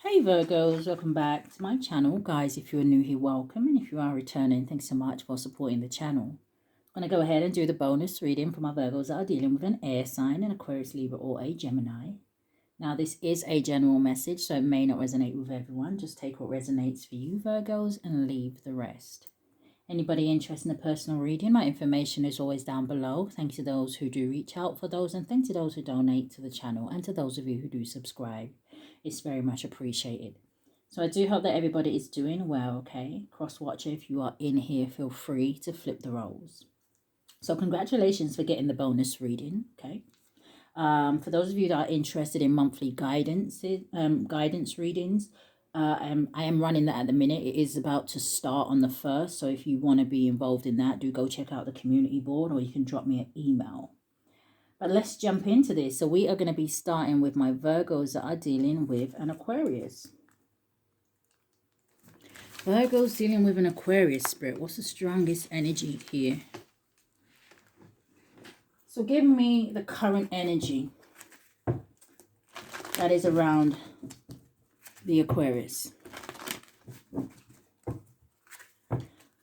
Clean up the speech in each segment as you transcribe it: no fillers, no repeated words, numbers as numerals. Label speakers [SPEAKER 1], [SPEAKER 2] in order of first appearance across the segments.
[SPEAKER 1] Hey Virgos, welcome back to my channel. Guys, if you're new here, welcome. And if you are returning, thanks so much for supporting the channel. I'm going to go ahead and do the bonus reading for my Virgos that are dealing with an air sign, an Aquarius, Libra, or a Gemini. Now, this is a general message, so it may not resonate with everyone. Just take what resonates for you, Virgos, and leave the rest. Anybody interested in a personal reading, my information is always down below. Thank you to those who do reach out for those, and thanks to those who donate to the channel, and to those of you who do subscribe. It's very much appreciated. So I do hope that everybody is doing well, okay? Cross-watcher, if you are in here, feel free to flip the roles. So congratulations for getting the bonus reading, okay? For those of you that are interested in monthly guidance readings, I am running that at the minute. It is about to start on the 1st. So if you want to be involved in that, do go check out the community board, or you can drop me an email. But let's jump into this. So we are going to be starting with my Virgos that are dealing with an Aquarius. Virgos dealing with an Aquarius, Spirit. What's the strongest energy here? So give me the current energy that is around the Aquarius.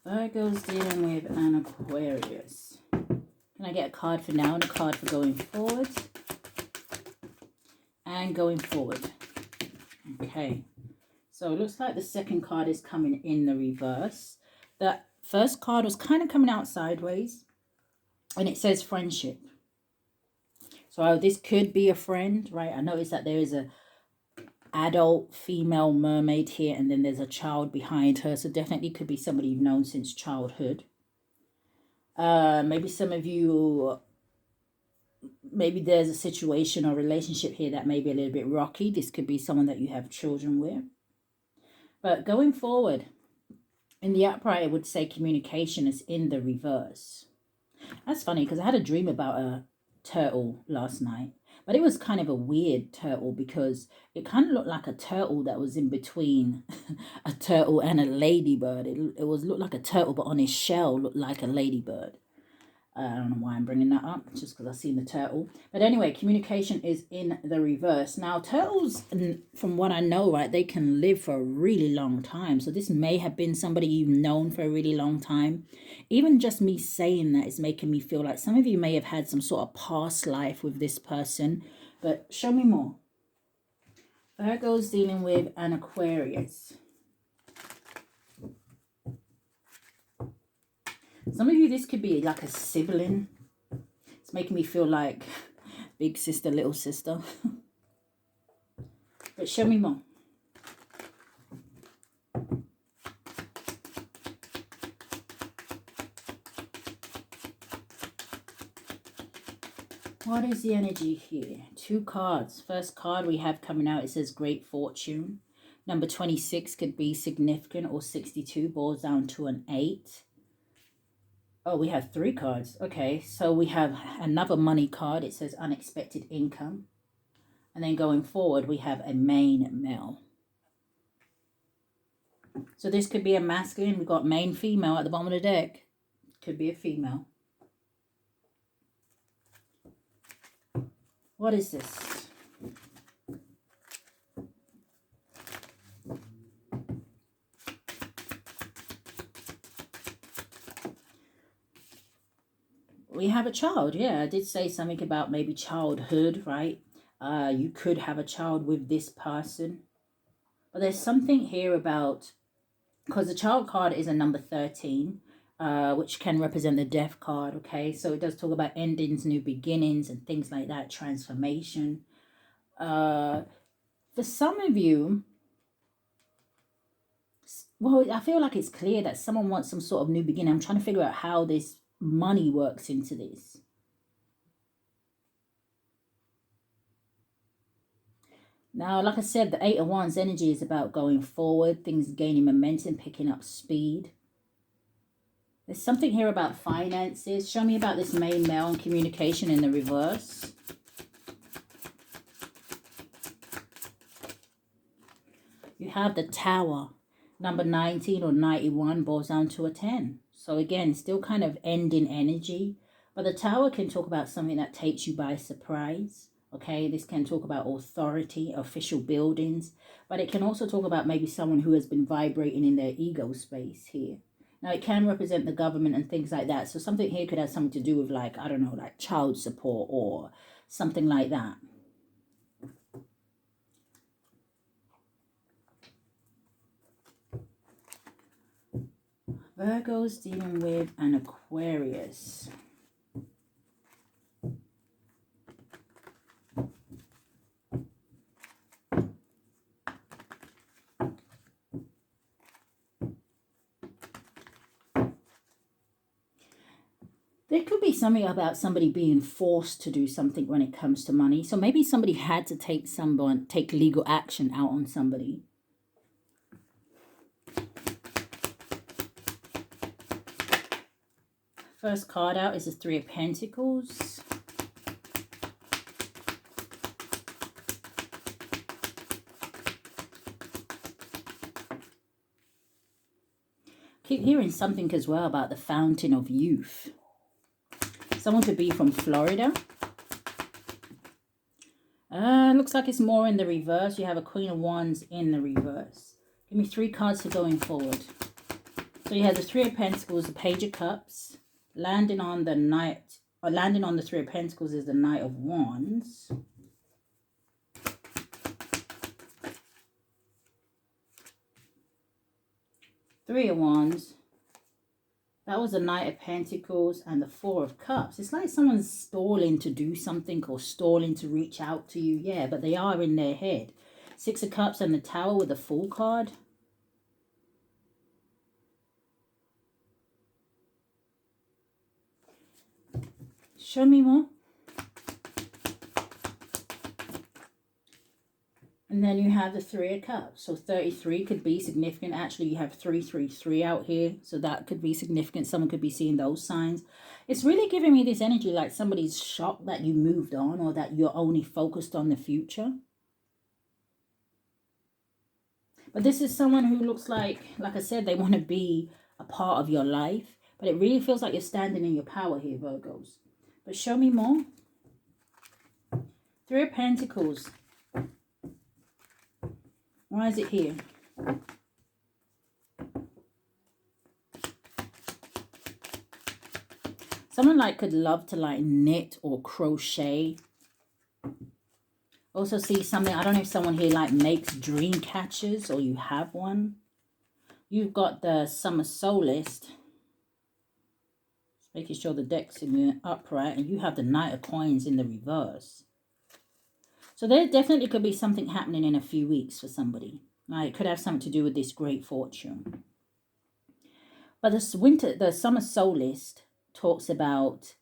[SPEAKER 1] Virgos dealing with an Aquarius. Can I get a card for now and a card for going forward? And going forward. Okay. So it looks like the second card is coming in the reverse. The first card was kind of coming out sideways. And it says friendship. So this could be a friend, right? I noticed that there is a adult female mermaid here, and then there's a child behind her. So definitely could be somebody you've known since childhood. Maybe some of you, maybe there's a situation or relationship here that may be a little bit rocky. This could be someone that you have children with. But going forward, in the upright, I would say communication is in the reverse. That's funny because I had a dream about a turtle last night. But it was kind of a weird turtle because it kind of looked like a turtle that was in between a turtle and a ladybird. It looked like a turtle, but on his shell looked like a ladybird. I don't know why I'm bringing that up, just because I've seen the turtle. But anyway, communication is in the reverse. Now, turtles, from what I know, right, they can live for a really long time. So this may have been somebody you've known for a really long time. Even just me saying that is making me feel like some of you may have had some sort of past life with this person. But show me more. Virgo's dealing with an Aquarius. Some of you, this could be like a sibling. It's making me feel like big sister, little sister. But show me more. What is the energy here? 2 cards. First card we have coming out, it says great fortune. Number 26 could be significant, or 62 boils down to an 8. Oh, we have 3 cards. Okay, so we have another money card. It says unexpected income. And then going forward, we have a main male. So this could be a masculine. We've got main female at the bottom of the deck. Could be a female. What is this? We have a child. Yeah, I did say something about maybe childhood, right? You could have a child with this person. But there's something here about, because the child card is a number 13, which can represent the death card, okay? So it does talk about endings, new beginnings, and things like that, transformation. For some of you, well, I feel like it's clear that someone wants some sort of new beginning. I'm trying to figure out how this money works into this. Now, like I said, the 8 of Wands energy is about going forward, things gaining momentum, picking up speed. There's something here about finances. Show me about this main male and communication in the reverse. You have the Tower. Number 19 or 91 boils down to a 10. So again, still kind of ending energy. But the Tower can talk about something that takes you by surprise. Okay, this can talk about authority, official buildings, but it can also talk about maybe someone who has been vibrating in their ego space here. Now, it can represent the government and things like that. So something here could have something to do with, like, I don't know, like child support or something like that. Virgo's dealing with an Aquarius. There could be something about somebody being forced to do something when it comes to money. So maybe somebody had to take legal action out on somebody. First card out is the Three of Pentacles. Keep hearing something as well about the fountain of youth. Someone could be from Florida. Looks like it's more in the reverse. You have a Queen of Wands in the reverse. Give me 3 cards for going forward. So you have the Three of Pentacles, the Page of Cups. Landing on the Knight, or landing on the Three of Pentacles is the Knight of Wands. Three of Wands. That was the Knight of Pentacles and the Four of Cups. It's like someone's stalling to do something or stalling to reach out to you. Yeah, but they are in their head. Six of Cups and the Tower with the Fool card. Show me more. And then you have the Three of Cups. So 33 could be significant. Actually, you have 333 out here. So that could be significant. Someone could be seeing those signs. It's really giving me this energy like somebody's shocked that you moved on or that you're only focused on the future. But this is someone who looks like I said, they want to be a part of your life. But it really feels like you're standing in your power here, Virgos. But show me more. Three of Pentacles. Why is it here? Someone like could love to like knit or crochet. Also see something, I don't know if someone here like makes dream catchers or you have one. You've got the Summer Solist. Just making sure the deck's in the upright. And you have the Knight of Coins in the reverse. So there definitely could be something happening in a few weeks for somebody. It could have something to do with this great fortune. But the Summer Solist talks about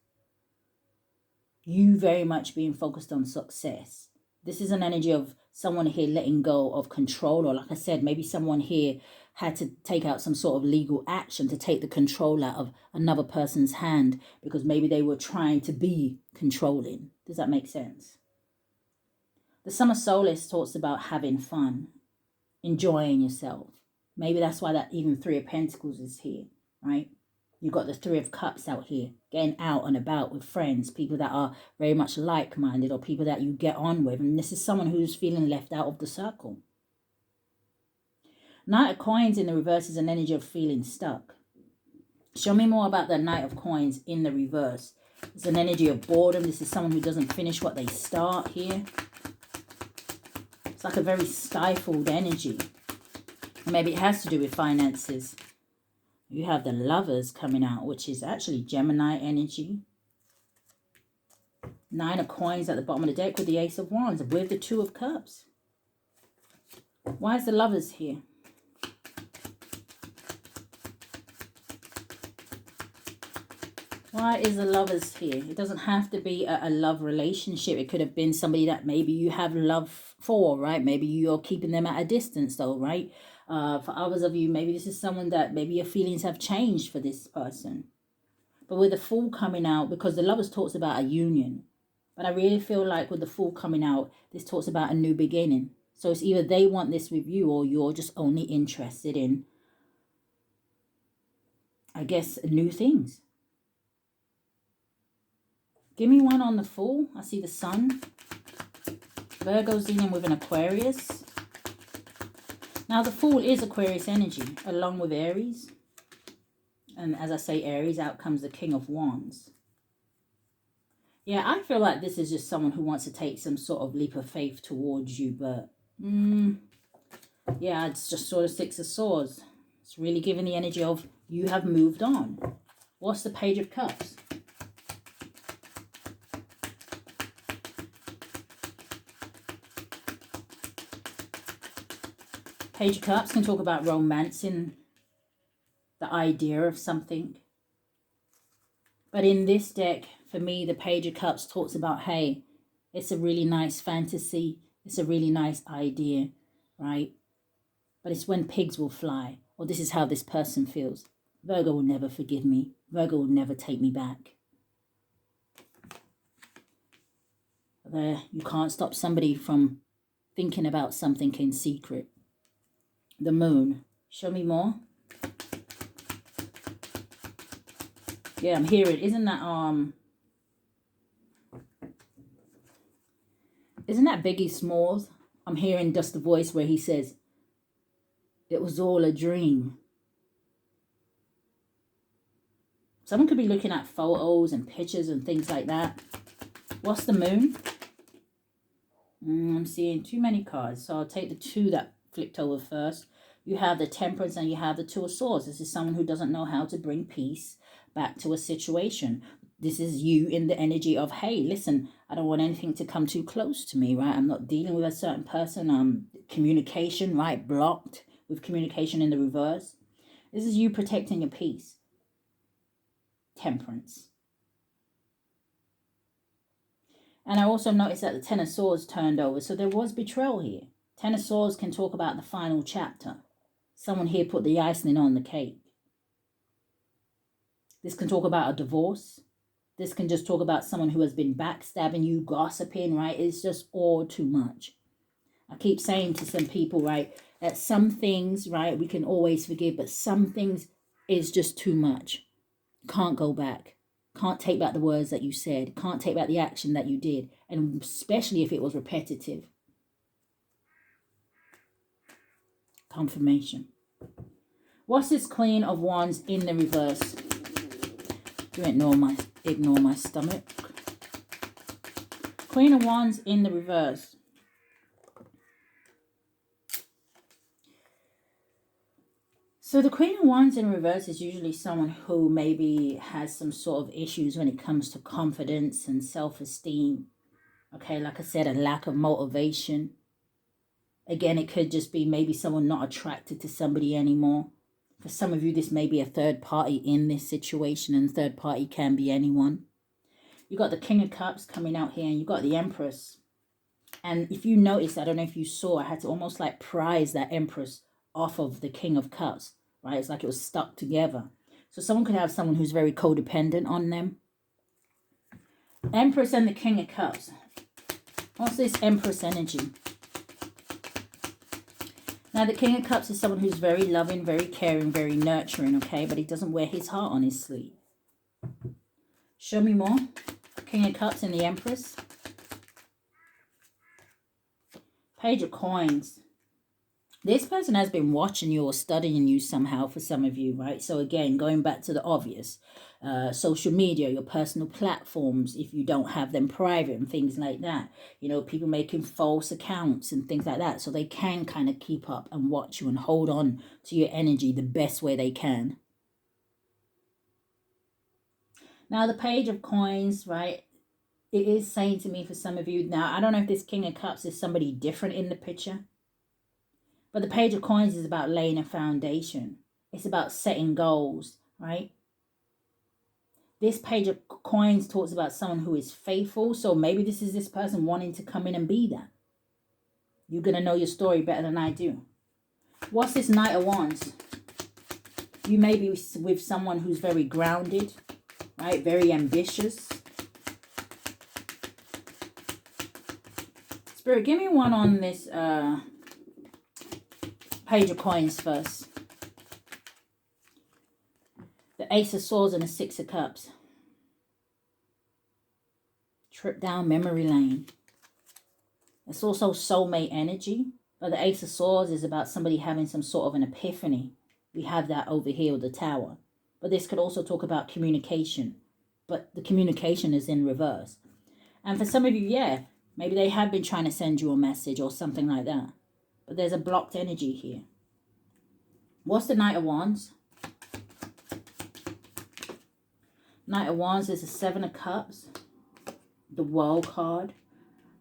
[SPEAKER 1] you very much being focused on success. This is an energy of someone here letting go of control. Or like I said, maybe someone here had to take out some sort of legal action to take the control out of another person's hand because maybe they were trying to be controlling. Does that make sense? The Summer Solstice talks about having fun, enjoying yourself. Maybe that's why that even Three of Pentacles is here, right? You've got the Three of Cups out here, getting out and about with friends, people that are very much like-minded or people that you get on with. And this is someone who's feeling left out of the circle. Knight of Coins in the reverse is an energy of feeling stuck. Show me more about the Knight of Coins in the reverse. It's an energy of boredom. This is someone who doesn't finish what they start here. It's like a very stifled energy. Maybe it has to do with finances. You have the Lovers coming out, which is actually Gemini energy. Nine of Coins at the bottom of the deck with the Ace of Wands, with the Two of Cups. Why is the Lovers here? Why is the Lovers here? It doesn't have to be a love relationship. It could have been somebody that maybe you have love for, right? Maybe you're keeping them at a distance though, right? For others of you, maybe this is someone that maybe your feelings have changed for this person. But with the Fool coming out, because the Lovers talks about a union. But I really feel like with the Fool coming out, this talks about a new beginning. So it's either they want this with you or you're just only interested in, I guess, new things. Give me one on the Fool. I see the Sun. Virgo's dealing with an Aquarius. Now, the Fool is Aquarius energy, along with Aries. And as I say Aries, out comes the King of Wands. Yeah, I feel like this is just someone who wants to take some sort of leap of faith towards you. But, yeah, it's just sort of Six of Swords. It's really giving the energy of you have moved on. What's the Page of Cups? Page of Cups can talk about romancing the idea of something. But in this deck, for me, the Page of Cups talks about, hey, it's a really nice fantasy. It's a really nice idea, right? But it's when pigs will fly. Or this is how this person feels. Virgo will never forgive me. Virgo will never take me back. There, you can't stop somebody from thinking about something in secret. The Moon. Show me more. Yeah, I'm hearing. Isn't that Biggie Smalls? I'm hearing just the voice where he says, it was all a dream. Someone could be looking at photos and pictures and things like that. What's the Moon? I'm seeing too many cards, so I'll take the two that flipped over first. You have the Temperance and you have the Two of Swords. This is someone who doesn't know how to bring peace back to a situation. This is you in the energy of, hey, listen, I don't want anything to come too close to me, right? I'm not dealing with a certain person. Communication, right? Blocked with communication in the reverse. This is you protecting your peace. Temperance. And I also noticed that the Ten of Swords turned over. So there was betrayal here. Ten of Swords can talk about the final chapter. Someone here put the icing on the cake. This can talk about a divorce. This can just talk about someone who has been backstabbing you, gossiping, right? It's just all too much. I keep saying to some people, right, that some things, right, we can always forgive, but some things is just too much. Can't go back. Can't take back the words that you said. Can't take back the action that you did. And especially if it was repetitive. Confirmation. What's this Queen of Wands in the reverse? Do ignore my stomach. Queen of Wands in the reverse. So the Queen of Wands in reverse is usually someone who maybe has some sort of issues when it comes to confidence and self-esteem. Okay, like I said, a lack of motivation. Again, it could just be maybe someone not attracted to somebody anymore. For some of you, this may be a third party in this situation, and third party can be anyone. You got the King of Cups coming out here, and you got the Empress. And if you notice, I don't know if you saw, I had to almost like prise that Empress off of the King of Cups, right? It's like it was stuck together. So someone could have someone who's very codependent on them. Empress and the King of Cups. What's this Empress energy? Now, the King of Cups is someone who's very loving, very caring, very nurturing, okay? But he doesn't wear his heart on his sleeve. Show me more. King of Cups and the Empress. Page of Coins. This person has been watching you or studying you somehow for some of you, right? So again, going back to the obvious, social media, your personal platforms, if you don't have them private and things like that. You know, people making false accounts and things like that. So they can kind of keep up and watch you and hold on to your energy the best way they can. Now, the Page of Coins, right? It is saying to me for some of you, now, I don't know if this King of Cups is somebody different in the picture. But the Page of Coins is about laying a foundation. It's about setting goals, right? This Page of Coins talks about someone who is faithful. So maybe this is this person wanting to come in and be that. You're going to know your story better than I do. What's this Knight of Wands? You may be with someone who's very grounded, right? Very ambitious. Spirit, give me one on this Page of Coins first. The Ace of Swords and the Six of Cups. Trip down memory lane. It's also soulmate energy. But the Ace of Swords is about somebody having some sort of an epiphany. We have that over here with the Tower. But this could also talk about communication. But the communication is in reverse. And for some of you, yeah, maybe they have been trying to send you a message or something like that. But there's a blocked energy here. What's the Knight of Wands? Knight of Wands is the Seven of Cups. The World card.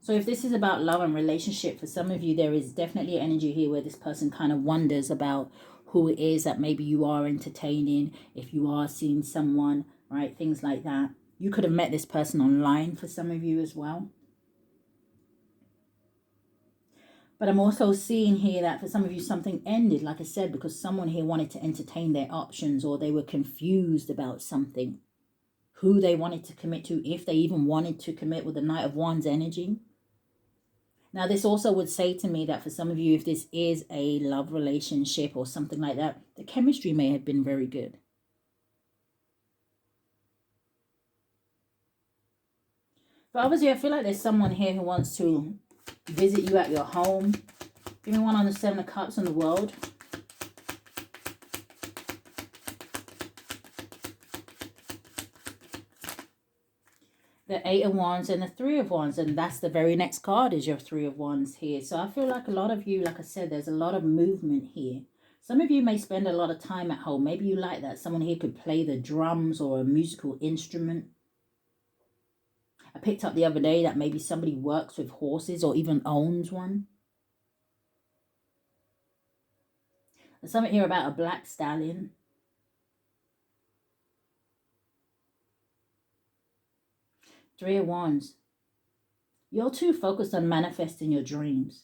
[SPEAKER 1] So if this is about love and relationship, for some of you, there is definitely energy here where this person kind of wonders about who it is that maybe you are entertaining, if you are seeing someone, right? Things like that. You could have met this person online for some of you as well. But I'm also seeing here that for some of you, something ended, like I said, because someone here wanted to entertain their options, or they were confused about something, who they wanted to commit to, if they even wanted to commit with the Knight of Wands energy. Now, this also would say to me that for some of you, if this is a love relationship or something like that, the chemistry may have been very good. But obviously, I feel like there's someone here who wants to visit you at your home. Give me one on the Seven of Cups in the world. The Eight of Wands and the Three of Wands, and that's the very next card is your Three of Wands here. So I feel like a lot of you, like I said, there's a lot of movement here. Some of you may spend a lot of time at home. Maybe you like that. Someone here could play the drums or a musical instrument. I picked up the other day that maybe somebody works with horses or even owns one. There's something here about a black stallion. Three of Wands. You're too focused on manifesting your dreams.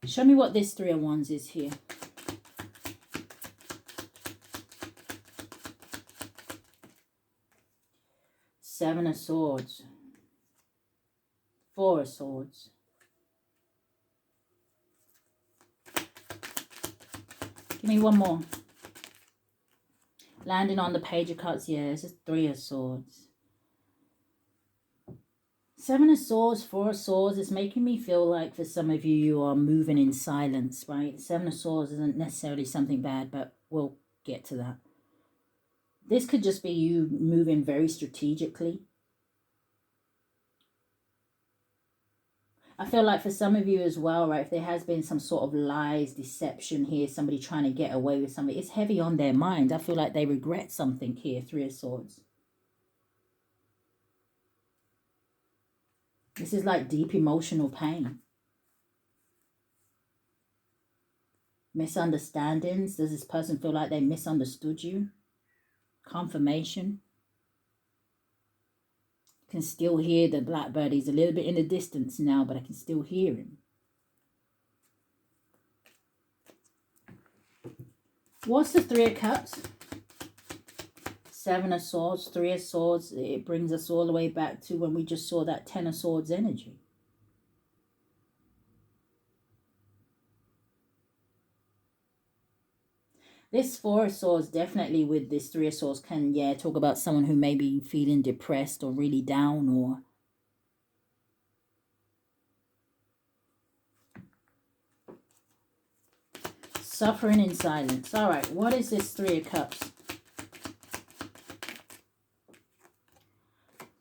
[SPEAKER 1] Show me what this Three of Wands is here. Seven of Swords. Four of Swords. Give me one more. Landing on the Page of Cups, yeah, it's just Three of Swords. Seven of Swords, Four of Swords is making me feel like for some of you, you are moving in silence, right? Seven of Swords isn't necessarily something bad, but we'll get to that. This could just be you moving very strategically. I feel like for some of you as well, right, if there has been some sort of lies, deception here, somebody trying to get away with something, it's heavy on their mind. I feel like they regret something here, Three of Swords. This is like deep emotional pain. Misunderstandings. Does this person feel like they misunderstood you? Confirmation. Can still hear the blackbird. He's a little bit in the distance now, but I can still hear him. What's the Three of Cups? Seven of Swords, Three of Swords. It brings us all the way back to when we just saw that Ten of Swords energy. This Four of Swords, definitely with this Three of Swords, can, yeah, talk about someone who may be feeling depressed or really down or... suffering in silence. All right, what is this Three of Cups?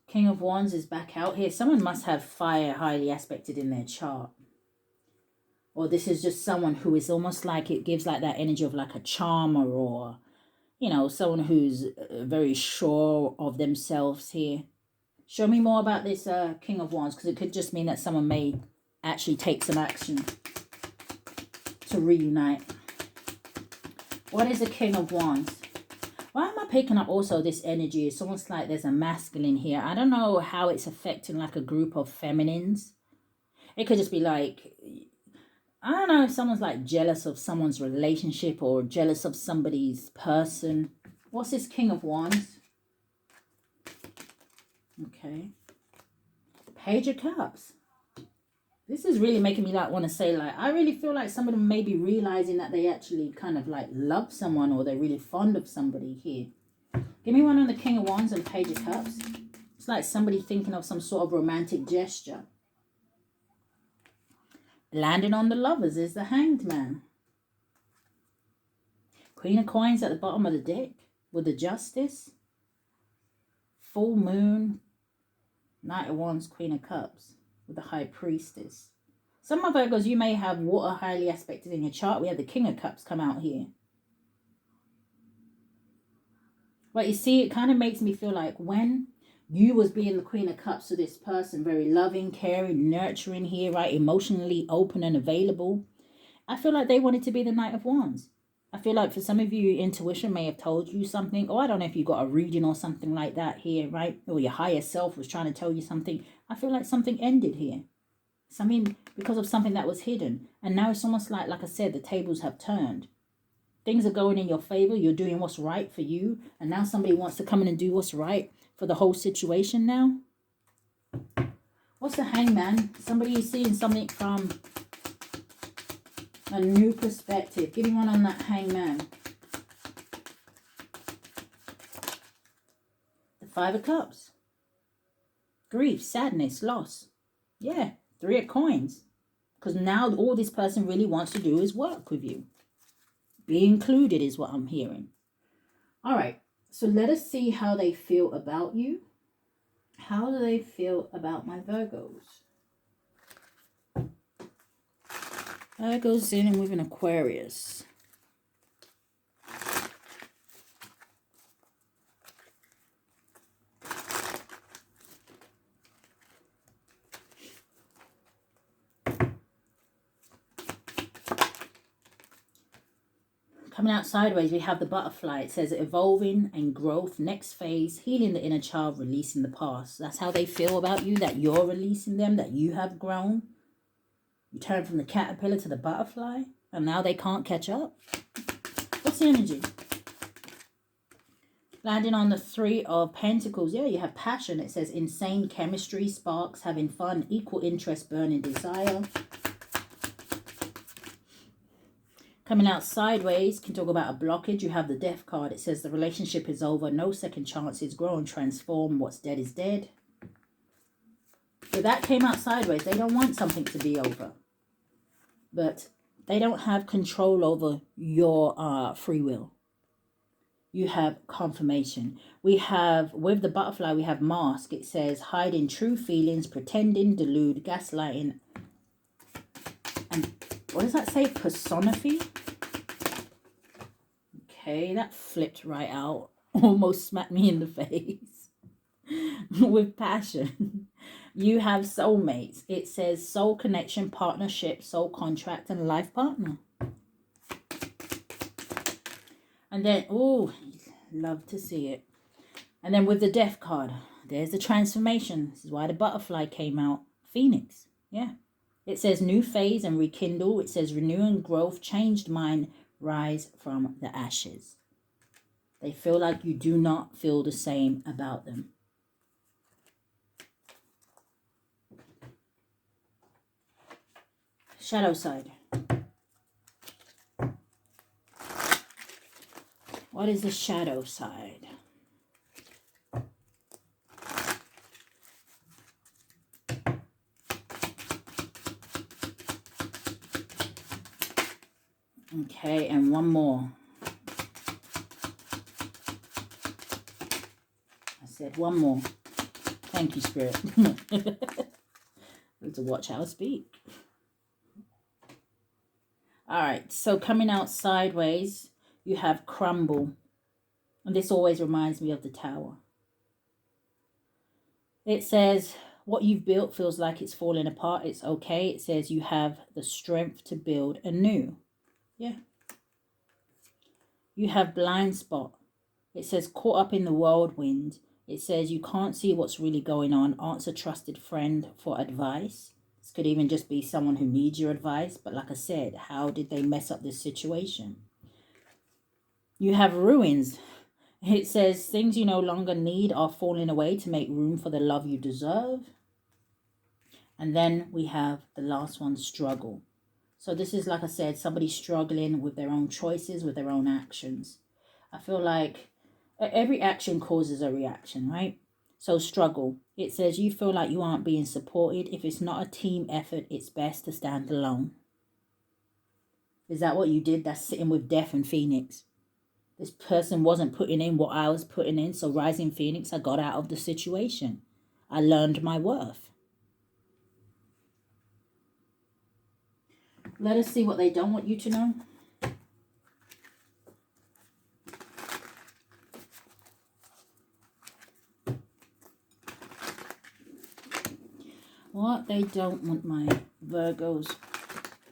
[SPEAKER 1] King of Wands is back out here. Someone must have fire highly aspected in their chart. Or this is just someone who is almost like, it gives like that energy of like a charmer, or, you know, someone who's very sure of themselves here. Show me more about this King of Wands, because it could just mean that someone may actually take some action to reunite. What is the King of Wands? Why am I picking up also this energy? It's almost like there's a masculine here. I don't know how it's affecting like a group of feminines. It could just be like, I don't know, if someone's like jealous of someone's relationship or jealous of somebody's person. What's this King of Wands? Okay. Page of Cups. This is really making me like want to say, like, I really feel like some of them may be realizing that they actually kind of like love someone, or they're really fond of somebody here. Give me one on the King of Wands and Page of Cups. It's like somebody thinking of some sort of romantic gesture. Landing on the Lovers is the Hanged Man. Queen of Coins at the bottom of the deck with the Justice. Full Moon. Knight of Wands, Queen of Cups with the High Priestess. Some of Virgos, you may have water highly aspected in your chart. We have the King of Cups come out here. But you see, it kind of makes me feel like when you was being the Queen of Cups to this person, very loving, caring, nurturing here, right? Emotionally open and available. I feel like they wanted to be the Knight of Wands. I feel like for some of you, your intuition may have told you something. Or I don't know if you got a reading or something like that here, right? Or your higher self was trying to tell you something. I feel like something ended here. Something because of something that was hidden. And now it's almost like I said, the tables have turned. Things are going in your favor. You're doing what's right for you. And now somebody wants to come in and do what's right for the whole situation now. What's the Hangman? Somebody is seeing something from a new perspective. Give me one on that Hangman. The Five of Cups. Grief, sadness, loss. Yeah, Three of Coins. Because now all this person really wants to do is work with you. Be included is what I'm hearing. All right, so let us see how they feel about you. How do they feel about my Virgos? Virgos dealing with an Aquarius. Coming out sideways, we have the Butterfly. It says evolving and growth, next phase, healing the inner child, releasing the past. That's how they feel about you, that you're releasing them, that you have grown. You turn from the caterpillar to the butterfly, and now they can't catch up. What's the energy? Landing on the Three of Pentacles. Yeah, you have passion. It says insane chemistry, sparks, having fun, equal interest, burning desire. Coming out sideways, can talk about a blockage. You have the Death card. It says the relationship is over. No second chances. Grow and transform. What's dead is dead. So that came out sideways. They don't want something to be over. But they don't have control over your free will. You have confirmation. We have, with the Butterfly, we have mask. It says hiding true feelings, pretending, delude, gaslighting. And what does that say? Personify? Okay, that flipped right out. Almost smacked me in the face. With passion. You have soulmates. It says soul connection, partnership, soul contract, and life partner. And then, oh, love to see it. And then with the Death card, there's the transformation. This is why the Butterfly came out. Phoenix. Yeah. It says new phase and rekindle. It says renew and growth, changed mind, rise from the ashes. They feel like you do not feel the same about them. Shadow side. What is the shadow side? Okay, and one more. I said one more. Thank you, Spirit. Need to watch how I speak. All right, so coming out sideways, you have crumble. And this always reminds me of the Tower. It says, what you've built feels like it's falling apart. It's okay. It says you have the strength to build anew. Yeah. You have blind spot. It says caught up in the whirlwind. It says you can't see what's really going on. Ask a trusted friend for advice. This could even just be someone who needs your advice. But like I said, how did they mess up this situation? You have ruins. It says things you no longer need are falling away to make room for the love you deserve. And then we have the last one, struggle. So this is, like I said, somebody struggling with their own choices, with their own actions. I feel like every action causes a reaction, right? So struggle. It says you feel like you aren't being supported. If it's not a team effort, it's best to stand alone. Is that what you did? That's sitting with Death and Phoenix. This person wasn't putting in what I was putting in. So Rising Phoenix, I got out of the situation. I learned my worth. Let us see what they don't want you to know. What they don't want my Virgos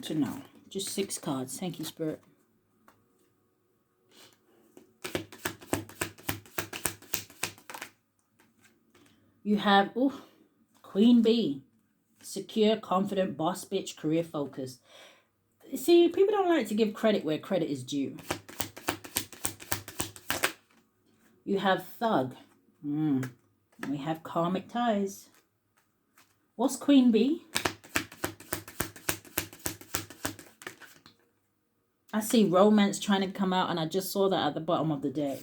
[SPEAKER 1] to know. Just 6 cards. Thank you, Spirit. You have Queen Bee. Secure, confident, boss bitch, career focused. See, people don't like to give credit where credit is due. You have Thug. We have karmic ties. What's Queen Bee? I see romance trying to come out, and I just saw that at the bottom of the deck.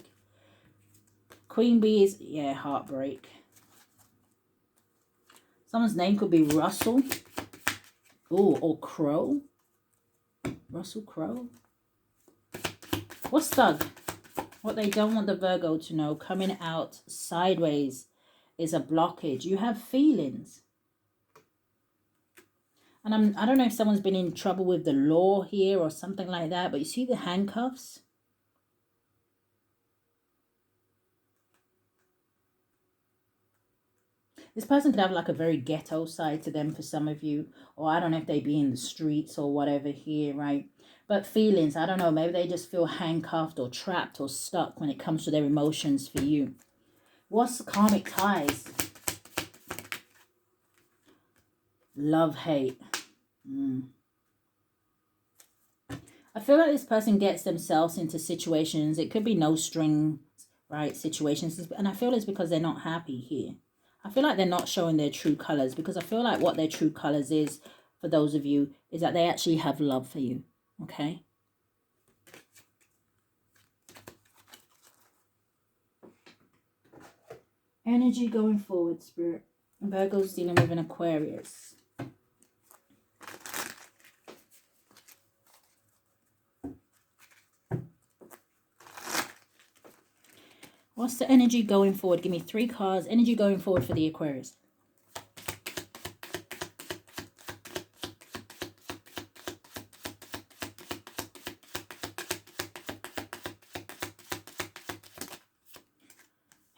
[SPEAKER 1] Queen Bee is, yeah, heartbreak. Someone's name could be Russell. Ooh, or Crow. Russell Crowe. What's Thug? What they don't want the Virgo to know. Coming out sideways is a blockage. You have feelings. And I don't know if someone's been in trouble with the law here or something like that. But you see the handcuffs? This person could have like a very ghetto side to them for some of you. Or I don't know if they be in the streets or whatever here, right? But feelings, I don't know. Maybe they just feel handcuffed or trapped or stuck when it comes to their emotions for you. What's karmic ties? Love, hate. I feel like this person gets themselves into situations. It could be no strings, right? Situations. And I feel it's because they're not happy here. I feel like they're not showing their true colors, because I feel like what their true colors is, for those of you, is that they actually have love for you. Okay? Energy going forward, Spirit. Virgo's dealing with an Aquarius. What's the energy going forward? Give me 3 cards. Energy going forward for the Aquarius.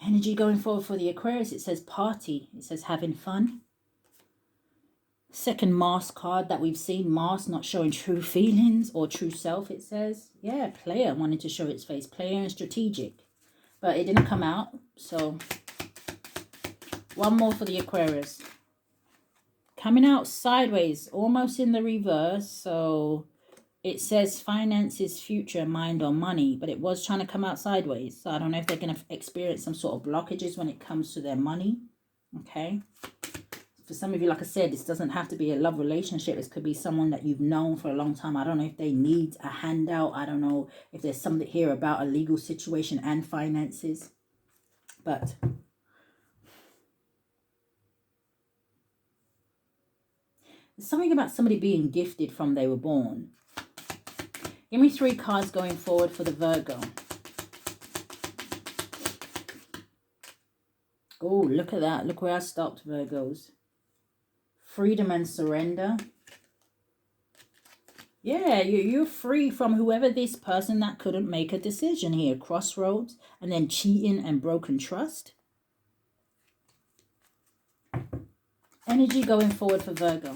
[SPEAKER 1] Energy going forward for the Aquarius. It says party. It says having fun. Second mask card that we've seen. Mask, not showing true feelings or true self, it says. Yeah, player wanting to show its face. Player and strategic. But it didn't come out. So, one more for the Aquarius. Coming out sideways. Almost in the reverse. So, it says finances, future, mind or money. But it was trying to come out sideways. So, I don't know if they're going to experience some sort of blockages when it comes to their money. Okay. For some of you, like I said, this doesn't have to be a love relationship. This could be someone that you've known for a long time. I don't know if they need a handout. I don't know if there's something here about a legal situation and finances. But there's something about somebody being gifted from they were born. Give me 3 cards going forward for the Virgo. Oh, look at that. Look where I stopped, Virgos. Freedom and surrender. Yeah, you're free from whoever this person that couldn't make a decision here. Crossroads, and then cheating and broken trust. Energy going forward for Virgo.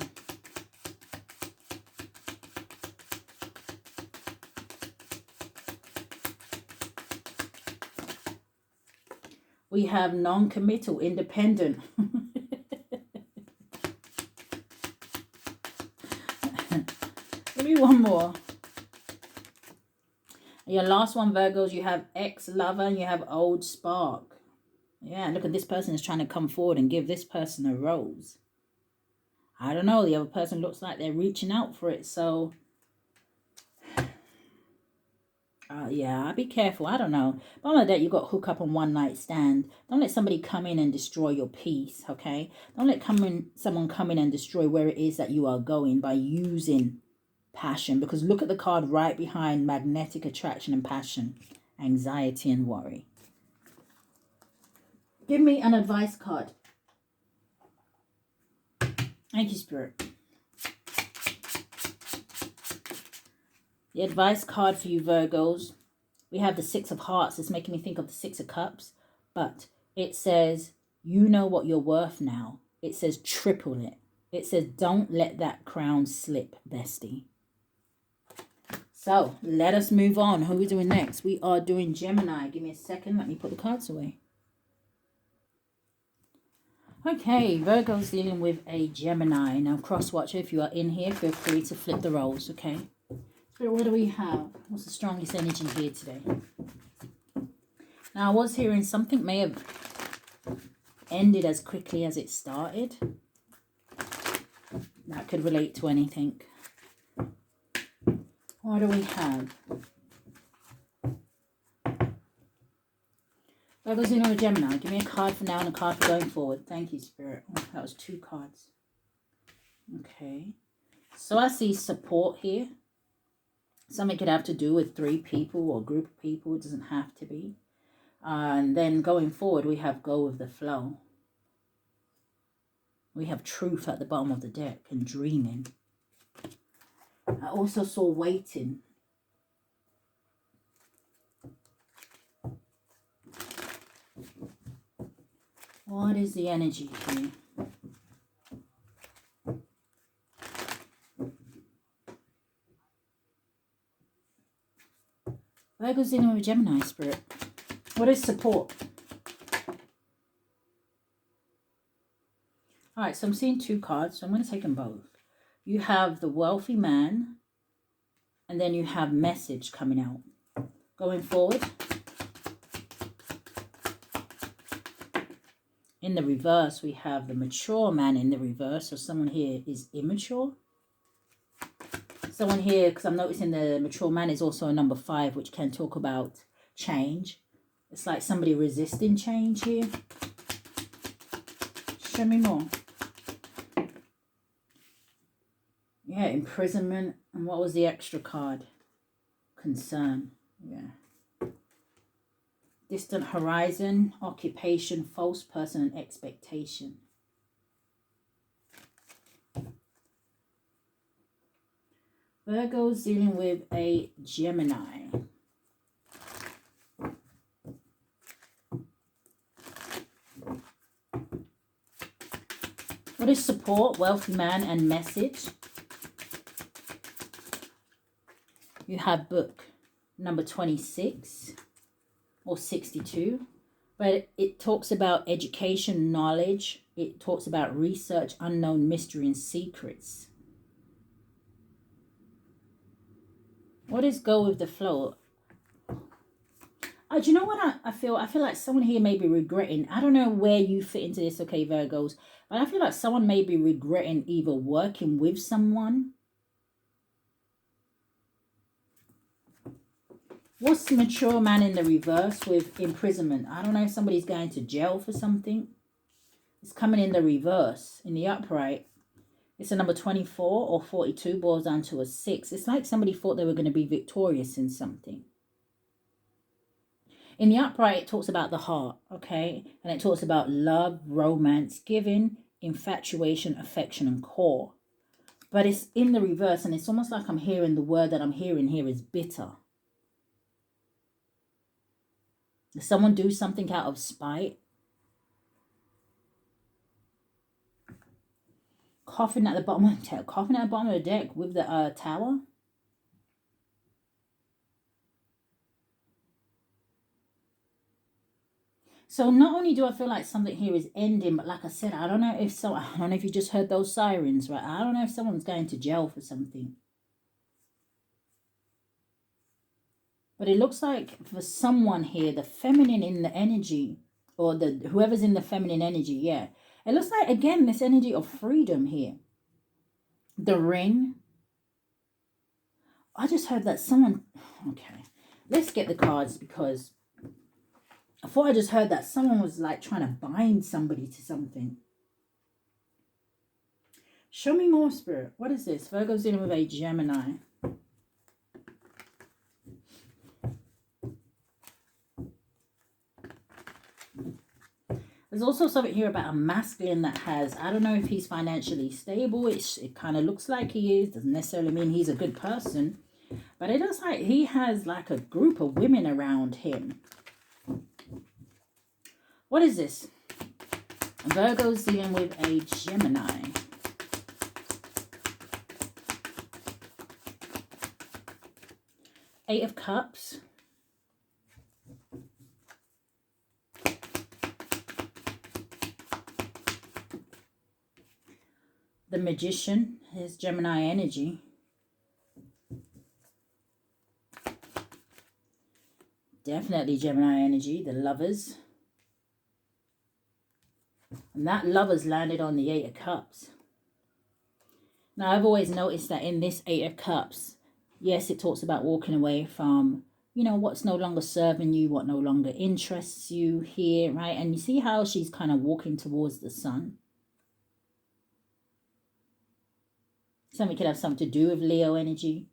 [SPEAKER 1] We have non-committal, independent. Give me one more. Your last one, Virgos, you have ex-lover and you have old spark. Yeah, look at this person is trying to come forward and give this person a rose. I don't know. The other person looks like they're reaching out for it. So Yeah, be careful. I don't know. Bottom of that, you got hook up on one night stand. Don't let somebody come in and destroy your peace, okay? Don't let someone come in and destroy where it is that you are going by using passion. Because look at the card right behind magnetic attraction and passion, anxiety and worry. Give me an advice card. Thank you, Spirit. The advice card for you Virgos. We have the Six of Hearts. It's making me think of the Six of Cups. But it says, you know what you're worth now. It says triple it. It says, don't let that crown slip, bestie. So, let us move on. Who are we doing next? We are doing Gemini. Give me a second. Let me put the cards away. Okay, Virgo's dealing with a Gemini. Now, cross-watcher, if you are in here, feel free to flip the roles, okay? Spirit, what do we have? What's the strongest energy here today? Now, I was hearing something may have ended as quickly as it started. That could relate to anything. What do we have? Virgo's dealing with Gemini. Give me a card for now and a card for going forward. Thank you, Spirit. Oh, that was 2 cards. Okay. So I see support here. Something could have to do with 3 people or a group of people. It doesn't have to be. And then going forward, we have go with the flow. We have truth at the bottom of the deck and dreaming. I also saw waiting. What is the energy here? Virgo's dealing with Gemini, Spirit. What is support? Alright, so I'm seeing 2 cards, so I'm going to take them both. You have the wealthy man, and then you have message coming out. Going forward. In the reverse, we have the mature man in the reverse. So someone here is immature. Someone here, because I'm noticing the mature man is also a number 5, which can talk about change. It's like somebody resisting change here. Show me more. Yeah, imprisonment. And what was the extra card? Concern. Yeah. Distant horizon, occupation, false person, and expectation. Virgo's dealing with a Gemini. What is support, wealthy man, and message? You have book number 26 or 62. But it talks about education, knowledge. It talks about research, unknown mystery, and secrets. What is go with the flow? Do you know what I feel? I feel like someone here may be regretting. I don't know where you fit into this, okay, Virgos. But I feel like someone may be regretting either working with someone. What's the mature man in the reverse with imprisonment? I don't know if somebody's going to jail for something. It's coming in the reverse. In the upright, it's a number 24 or 42, boils down to a 6. It's like somebody thought they were going to be victorious in something. In the upright, it talks about the heart, okay? And it talks about love, romance, giving, infatuation, affection, and core. But it's in the reverse, and it's almost like I'm hearing the word that I'm hearing here is bitter. Does someone do something out of spite? Coffin at the bottom of the deck. Coffin at the bottom of the deck with the tower. So not only do I feel like something here is ending, but like I said, I don't know if you just heard those sirens, right? I don't know if someone's going to jail for something. But it looks like for someone here, the feminine in the energy, or whoever's in the feminine energy, yeah. It looks like, again, this energy of freedom here. The ring. I just heard that someone, okay. Let's get the cards, because I thought I just heard that someone was like trying to bind somebody to something. Show me more, Spirit. What is this? Virgo's dealing with a Gemini. There's also something here about a masculine that has, I don't know if he's financially stable. It kind of looks like he is. Doesn't necessarily mean he's a good person. But it looks like he has like a group of women around him. What is this? Virgo's dealing with a Gemini. Eight of Cups. The Magician is Gemini energy. Definitely Gemini energy. The Lovers. And that Lovers landed on the Eight of Cups. Now, I've always noticed that in this Eight of Cups, yes, it talks about walking away from, you know, what's no longer serving you, what no longer interests you here, right? And you see how she's kind of walking towards the sun. Something could have something to do with Leo energy.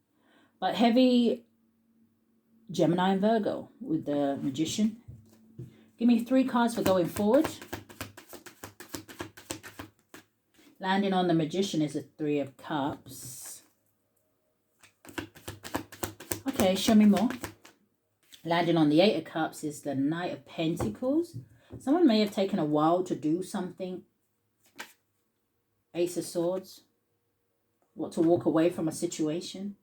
[SPEAKER 1] But heavy Gemini and Virgo with the Magician. Give me 3 cards for going forward. Landing on the Magician is a 3 of Cups. Okay, show me more. Landing on the 8 of Cups is the Knight of Pentacles. Someone may have taken a while to do something. Ace of Swords. What, to walk away from a situation.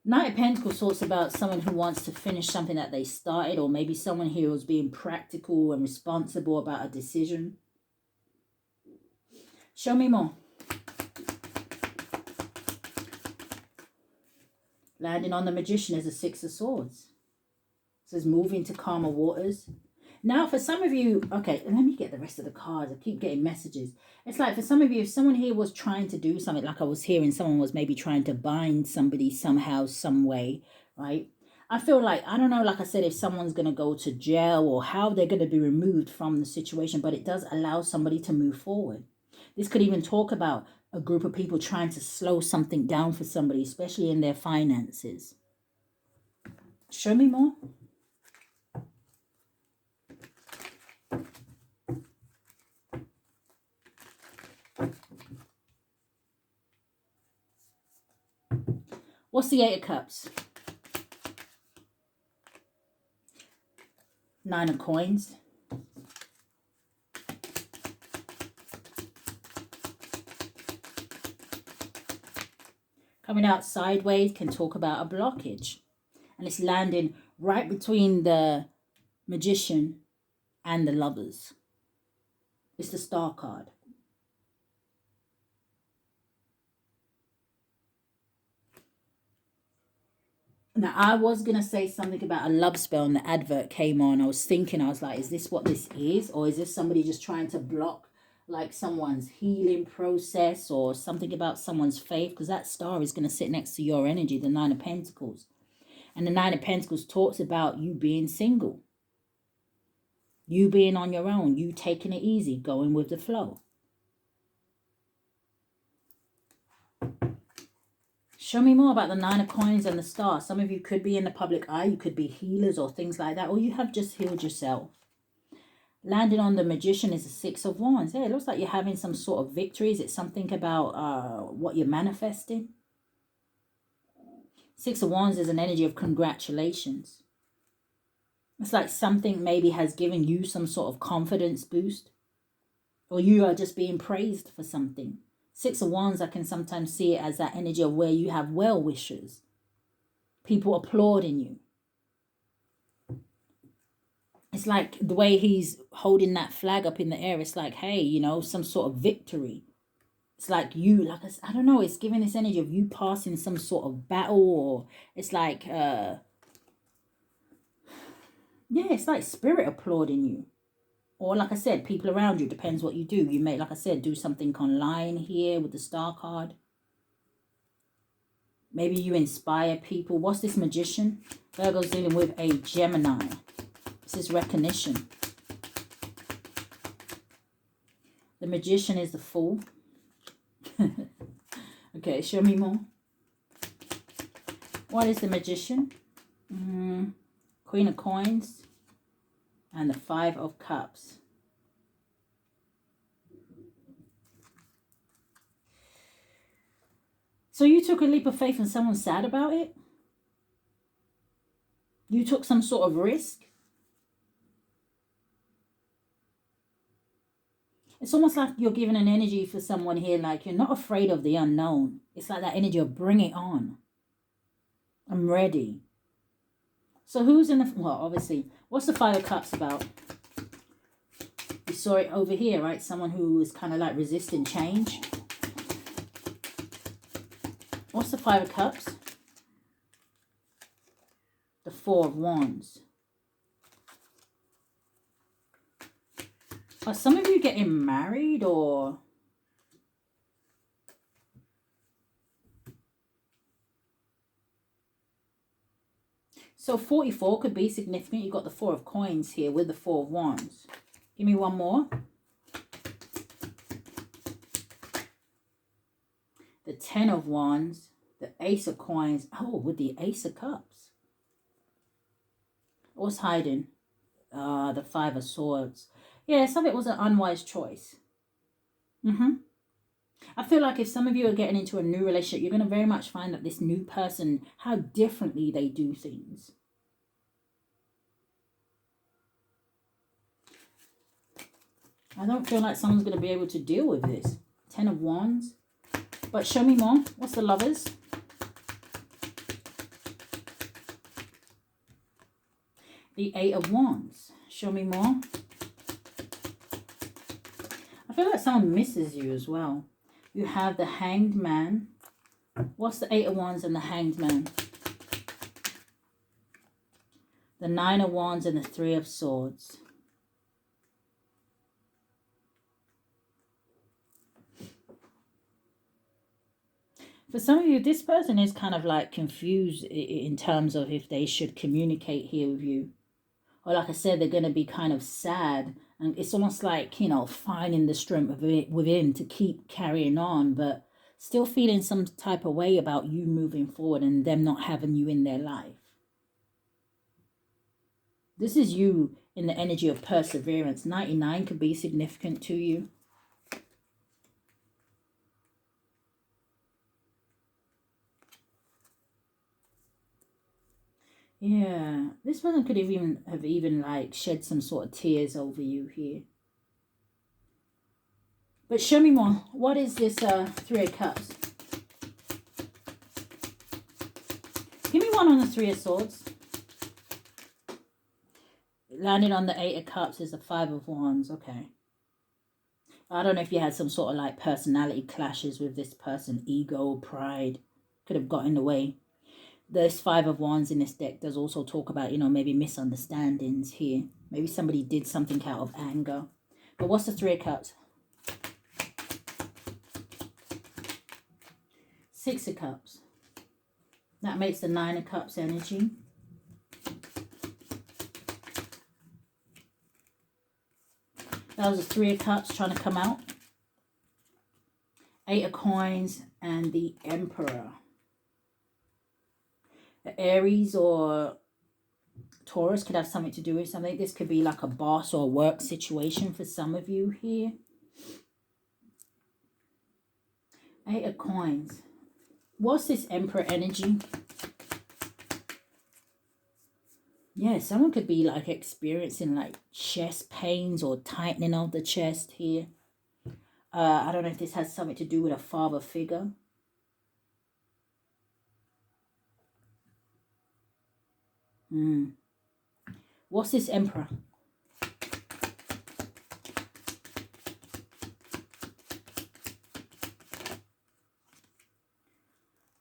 [SPEAKER 1] Knight of Pentacles talks about someone who wants to finish something that they started, or maybe someone who was being practical and responsible about a decision. Show me more. Landing on the Magician is a 6 of Swords. It says moving to calmer waters. Now, for some of you, okay, let me get the rest of the cards. I keep getting messages. It's like for some of you, if someone here was trying to do something, like I was hearing someone was maybe trying to bind somebody somehow, some way, right? I feel like, I don't know, like I said, if someone's going to go to jail or how they're going to be removed from the situation, but it does allow somebody to move forward. This could even talk about a group of people trying to slow something down for somebody, especially in their finances. Show me more. What's the 8 of Cups? 9 of Coins. Coming out sideways can talk about a blockage. And it's landing right between the Magician and the Lovers. It's the Star card. Now, I was going to say something about a love spell and the advert came on. I was thinking, I was like, is this what this is? Or is this somebody just trying to block like someone's healing process or something about someone's faith? Because that star is going to sit next to your energy, the 9 of Pentacles. And the 9 of Pentacles talks about you being single. You being on your own. You taking it easy, going with the flow. Show me more about the 9 of Coins and the Star. Some of you could be in the public eye. You could be healers or things like that. Or you have just healed yourself. Landing on the Magician is a 6 of Wands. Yeah, it looks like you're having some sort of victory. Is it something about what you're manifesting? 6 of Wands is an energy of congratulations. It's like something maybe has given you some sort of confidence boost. Or you are just being praised for something. 6 of Wands, I can sometimes see it as that energy of where you have well-wishers. People applauding you. It's like the way he's holding that flag up in the air. It's like, hey, you know, some sort of victory. It's like you, like, I don't know, it's giving this energy of you passing some sort of battle, or it's like, yeah, it's like spirit applauding you. Or like I said, people around you, depends what you do. You may, like I said, do something online here with the Star card. Maybe you inspire people. What's this Magician? Virgo's dealing with a Gemini. This is recognition. The Magician is the Fool. Okay, show me more. What is the Magician? Queen of Coins and the Five of Cups. So you took a leap of faith and someone's sad about it? You took some sort of risk? It's almost like you're giving an energy for someone here, like you're not afraid of the unknown. It's like that energy of bring it on. I'm ready. So who's in the... Well, obviously, what's the Five of Cups about? You saw it over here, right? Someone who was kind of like resisting change. What's the Five of Cups? The Four of Wands. Are some of you getting married or... So 44 could be significant. You've got the Four of Coins here with the Four of Wands. Give me one more. The Ten of Wands. The Ace of Coins. Oh, with the Ace of Cups. What's hiding? The Five of Swords. Yeah, some of it was an unwise choice. I feel like if some of you are getting into a new relationship, you're going to very much find that this new person, how differently they do things. I don't feel like someone's going to be able to deal with this. Ten of Wands. But show me more. What's the Lovers? The Eight of Wands. Show me more. I feel like someone misses you as well. You have the Hanged Man. What's the Eight of Wands and the Hanged Man? The Nine of Wands and the Three of Swords. For some of you, this person is kind of like confused in terms of if they should communicate here with you. Or like I said, they're going to be kind of sad. And it's almost like, you know, finding the strength within to keep carrying on, but still feeling some type of way about you moving forward and them not having you in their life. This is you in the energy of perseverance. 99 could be significant to you. Yeah, this person could have even like shed some sort of tears over you here. But show me more. What is this Three of Cups? Give me one on the Three of Swords. Landed on the Eight of Cups is the Five of Wands. Okay. I don't know if you had some sort of like personality clashes with this person. Ego, pride could have got in the way. This Five of Wands in this deck does also talk about, you know, maybe misunderstandings here. Maybe somebody did something out of anger. But what's the Three of Cups? Six of Cups. That makes the Nine of Cups energy. That was the Three of Cups trying to come out. Eight of Coins and the Emperor. Aries or Taurus could have something to do with something. This could be like a boss or work situation for some of you here. Eight of Coins. What's this Emperor energy? Yeah, someone could be like experiencing like chest pains or tightening of the chest here. I don't know if this has something to do with a father figure. What's this Emperor?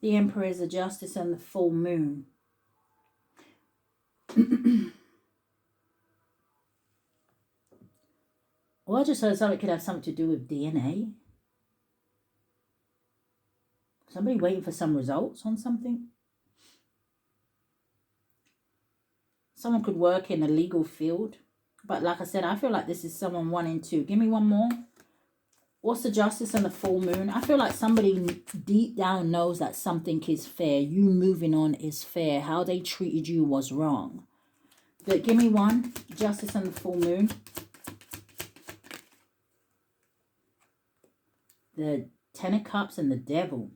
[SPEAKER 1] The Emperor is the Justice and the full moon. Well, I just heard something could have something to do with DNA. Somebody waiting for some results on something. Someone could work in the legal field. But like I said, I feel like this is someone wanting to... Give me one more. What's the Justice and the full moon? I feel like somebody deep down knows that something is fair. You moving on is fair. How they treated you was wrong. But give me one. Justice and the full moon. The Ten of Cups and the Devil.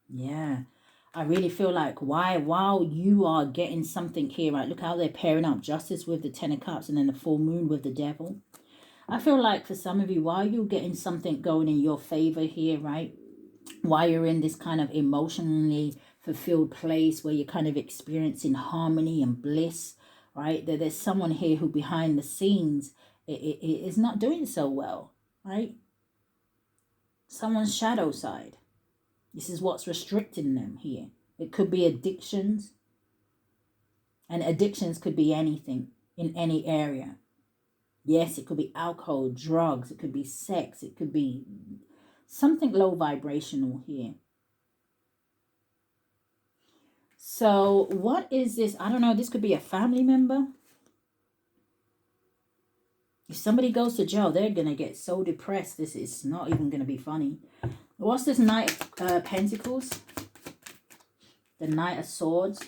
[SPEAKER 1] Yeah. I really feel like while you are getting something here, right? Look how they're pairing up Justice with the Ten of Cups and then the full moon with the Devil. I feel like for some of you, while you're getting something going in your favor here, right? While you're in this kind of emotionally fulfilled place where you're kind of experiencing harmony and bliss, right? There's someone here who behind the scenes is not doing so well, right? Someone's shadow side. This is what's restricting them here. It could be addictions. And addictions could be anything in any area. Yes, it could be alcohol, drugs. It could be sex. It could be something low vibrational here. So what is this? I don't know. This could be a family member. If somebody goes to jail, they're going to get so depressed. This is not even going to be funny. What's this Knight of Pentacles? The Knight of Swords.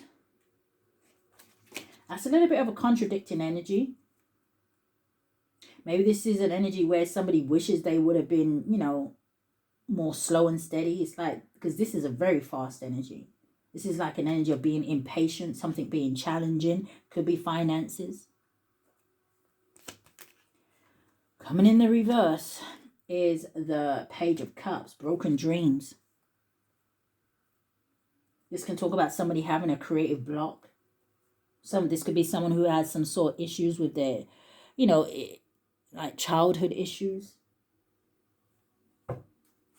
[SPEAKER 1] That's a little bit of a contradicting energy. Maybe this is an energy where somebody wishes they would have been, you know, more slow and steady. It's like, because this is a very fast energy. This is like an energy of being impatient, something being challenging. Could be finances. Coming in the reverse is the Page of Cups, broken dreams. This can talk about somebody having a creative block. This could be someone who has some sort of issues with their, you know, like childhood issues.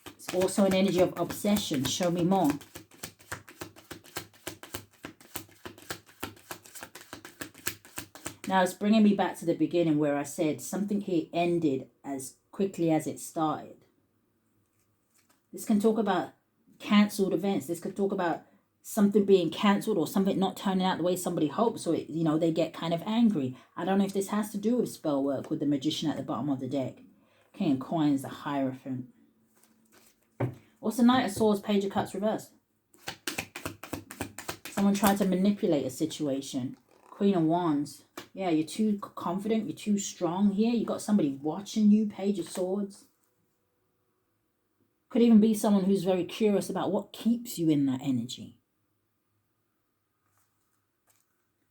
[SPEAKER 1] It's also an energy of obsession. Show me more. Now it's bringing me back to the beginning where I said something here ended as quickly as it started. This can talk about cancelled events. This could talk about something being cancelled or something not turning out the way somebody hopes. So, you know, they get kind of angry. I don't know if this has to do with spell work with the Magician at the bottom of the deck. King of Coins, the Hierophant. What's the Knight of Swords, Page of Cups reversed? Someone tried to manipulate a situation. Queen of Wands. Yeah, you're too confident. You're too strong here. You got somebody watching you, Page of Swords. Could even be someone who's very curious about what keeps you in that energy.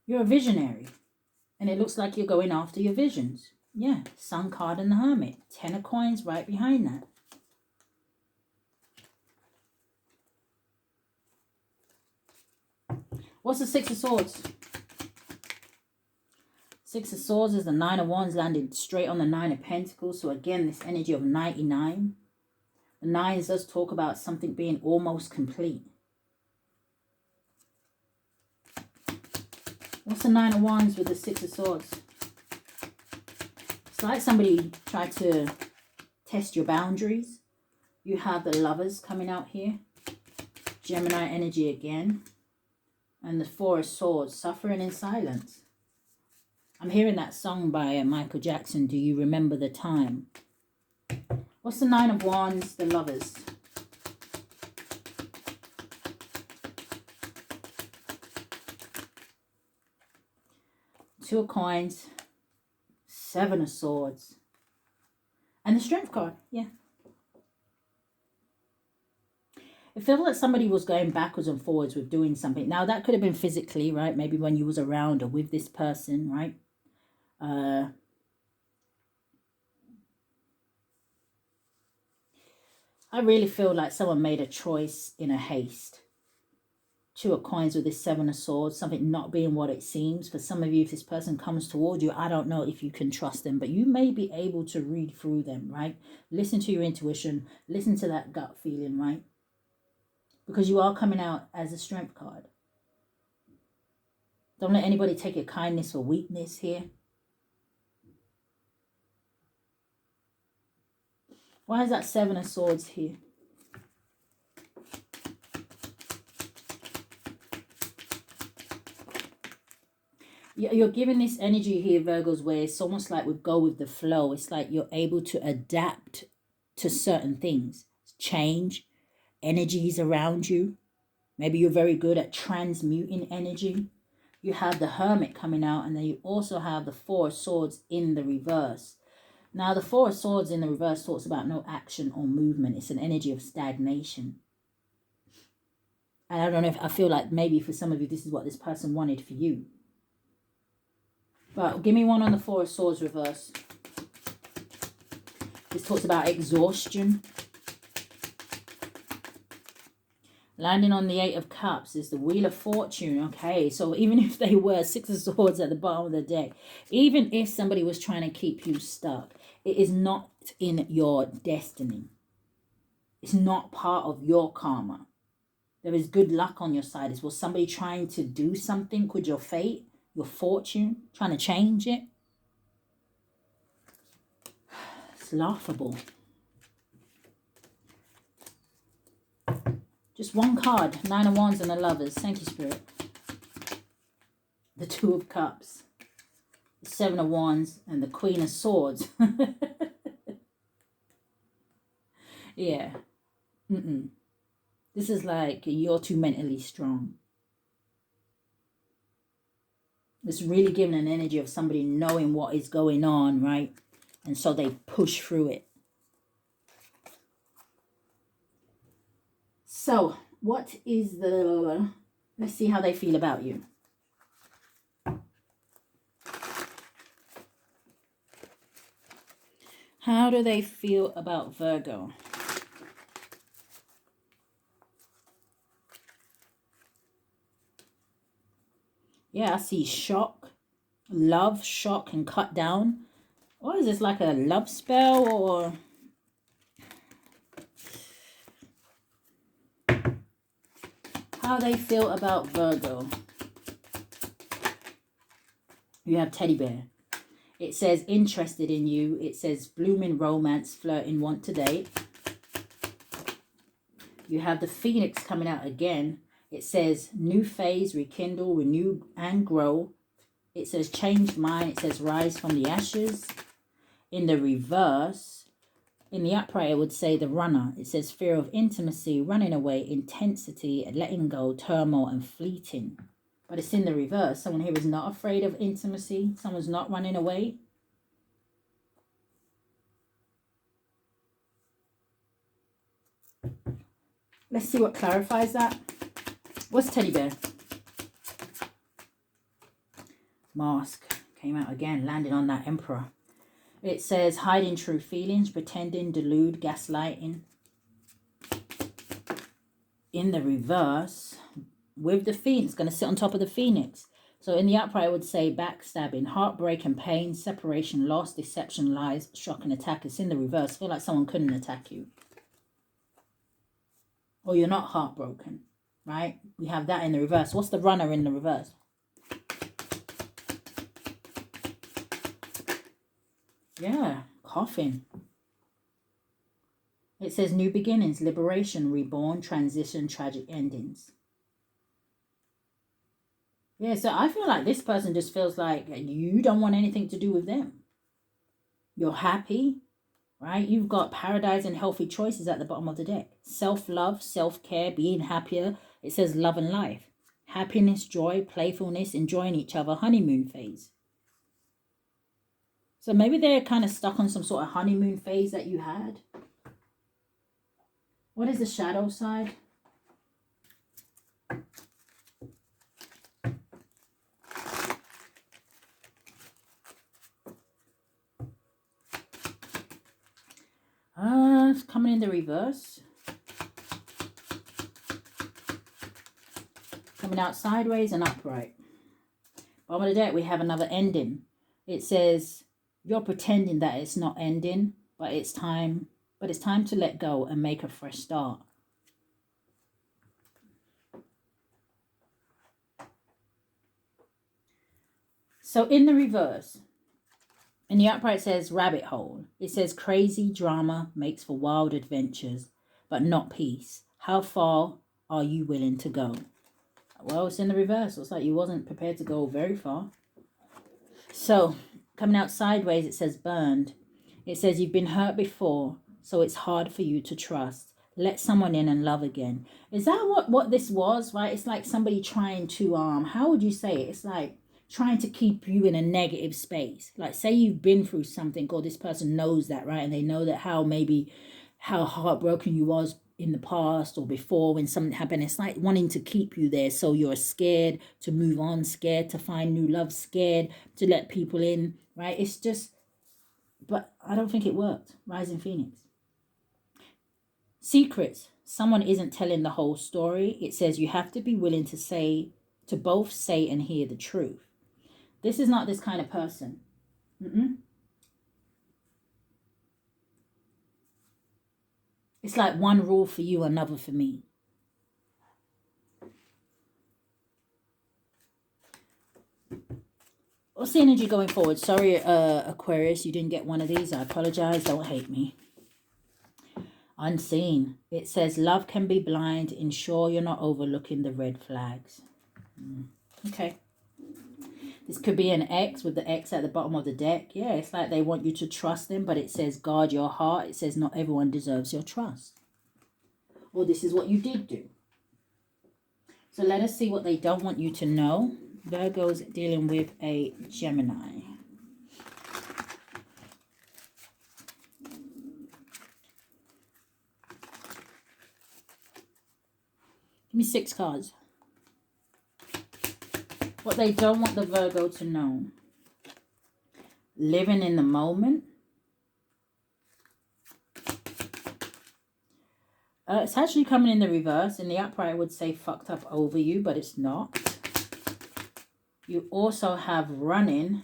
[SPEAKER 1] You're a visionary. And it looks like you're going after your visions. Yeah, Sun card and the Hermit. Ten of Coins right behind that. What's the Six of Swords? Six of Swords is the Nine of Wands landed straight on the Nine of Pentacles. So again, this energy of 99. The nines does talk about something being almost complete. What's the Nine of Wands with the Six of Swords? It's like somebody tried to test your boundaries. You have the Lovers coming out here. Gemini energy again. And the Four of Swords, suffering in silence. I'm hearing that song by Michael Jackson, Do You Remember the Time? What's the Nine of Wands, the Lovers? Two of Coins, Seven of Swords, and the Strength card, yeah. It felt like somebody was going backwards and forwards with doing something. Now, that could have been physically, right? Maybe when you was around or with this person, right? I really feel like someone made a choice in a haste. Two of Coins with this Seven of Swords, something not being what it seems. For some of you, if this person comes toward you, I don't know if you can trust them, but you may be able to read through them, right? Listen to your intuition. Listen to that gut feeling, right? Because you are coming out as a Strength card. Don't let anybody take your kindness for weakness here. Why is that Seven of Swords here? You're given this energy here, Virgos, where it's almost like we go with the flow. It's like you're able to adapt to certain things. Change, energies around you. Maybe you're very good at transmuting energy. You have the Hermit coming out, and then you also have the Four of Swords in the reverse. Now, the Four of Swords in the reverse talks about no action or movement. It's an energy of stagnation. And I don't know if I feel like maybe for some of you, this is what this person wanted for you. But give me one on the Four of Swords reverse. This talks about exhaustion. Landing on the Eight of Cups is the Wheel of Fortune. Okay, so even if they were Six of Swords at the bottom of the deck, even if somebody was trying to keep you stuck, it is not in your destiny. It's not part of your karma. There is good luck on your side. Is was somebody trying to do something with your fate, your fortune, trying to change it? It's laughable. Just one card. Nine of Wands and the Lovers. Thank you, Spirit. The Two of Cups. The Seven of Wands and the Queen of Swords. Yeah. This is like you're too mentally strong. It's really giving an energy of somebody knowing what is going on, right? And so they push through it. So, what is the... Let's see how they feel about you. How do they feel about Virgo? Yeah, I see shock, love, shock, and cut down. What is this, like a love spell or... How they feel about Virgo? You have Teddy Bear. It says interested in you. It says blooming romance, flirting, want to date. You have the Phoenix coming out again. It says new phase, rekindle, renew, and grow. It says changed mind. It says rise from the ashes. In the reverse, in the upright, it would say the runner. It says fear of intimacy, running away, intensity, letting go, turmoil, and fleeting. But it's in the reverse. Someone here is not afraid of intimacy. Someone's not running away. Let's see what clarifies that. What's Teddy Bear? Mask came out again, landing on that Emperor. It says hiding true feelings, pretending, delude, gaslighting. In the reverse, with the Phoenix, going to sit on top of the Phoenix. So in the upright, I would say backstabbing, heartbreak and pain, separation, loss, deception, lies, shock, and attack. It's in the reverse. I feel like someone couldn't attack you. Or you're not heartbroken, right? We have that in the reverse. What's the runner in the reverse? Yeah, coffin. It says new beginnings, liberation, reborn, transition, tragic endings. Yeah, so I feel like this person just feels like you don't want anything to do with them. You're happy, right? You've got paradise and healthy choices at the bottom of the deck. Self-love, self-care, being happier. It says love and life. Happiness, joy, playfulness, enjoying each other, honeymoon phase. So maybe they're kind of stuck on some sort of honeymoon phase that you had. What is the shadow side? It's coming in the reverse. Coming out sideways and upright. Bottom of the deck, we have another ending. It says, you're pretending that it's not ending, but it's time to let go and make a fresh start. So in the reverse, And the upright says rabbit hole. It says crazy drama makes for wild adventures, but not peace. How far are you willing to go? Well, it's in the reverse. Looks like you wasn't prepared to go very far. So, coming out sideways, it says burned. It says you've been hurt before, so it's hard for you to trust. Let someone in and love again. Is that what this was, right? It's like somebody trying to, how would you say it? It's like trying to keep you in a negative space. Like, say you've been through something, or this person knows that, right? And they know that how heartbroken you was in the past or before when something happened. It's like wanting to keep you there, so you're scared to move on, scared to find new love, scared to let people in, right? It's just, but I don't think it worked. Rising Phoenix. Secrets. Someone isn't telling the whole story. It says you have to be willing to both say and hear the truth. This is not this kind of person. It's like one rule for you, another for me. What's the energy going forward? Sorry, Aquarius, you didn't get one of these. I apologize. Don't hate me. Unseen. It says love can be blind. Ensure you're not overlooking the red flags. Okay. This could be an X with the X at the bottom of the deck. Yeah, it's like they want you to trust them, but it says guard your heart. It says not everyone deserves your trust. Well, this is what you did do. So let us see what they don't want you to know. Virgo's dealing with a Gemini. Give me 6 cards. What they don't want the Virgo to know. Living in the moment. It's actually coming in the reverse. In the upright, I would say fucked up over you, but it's not. You also have running.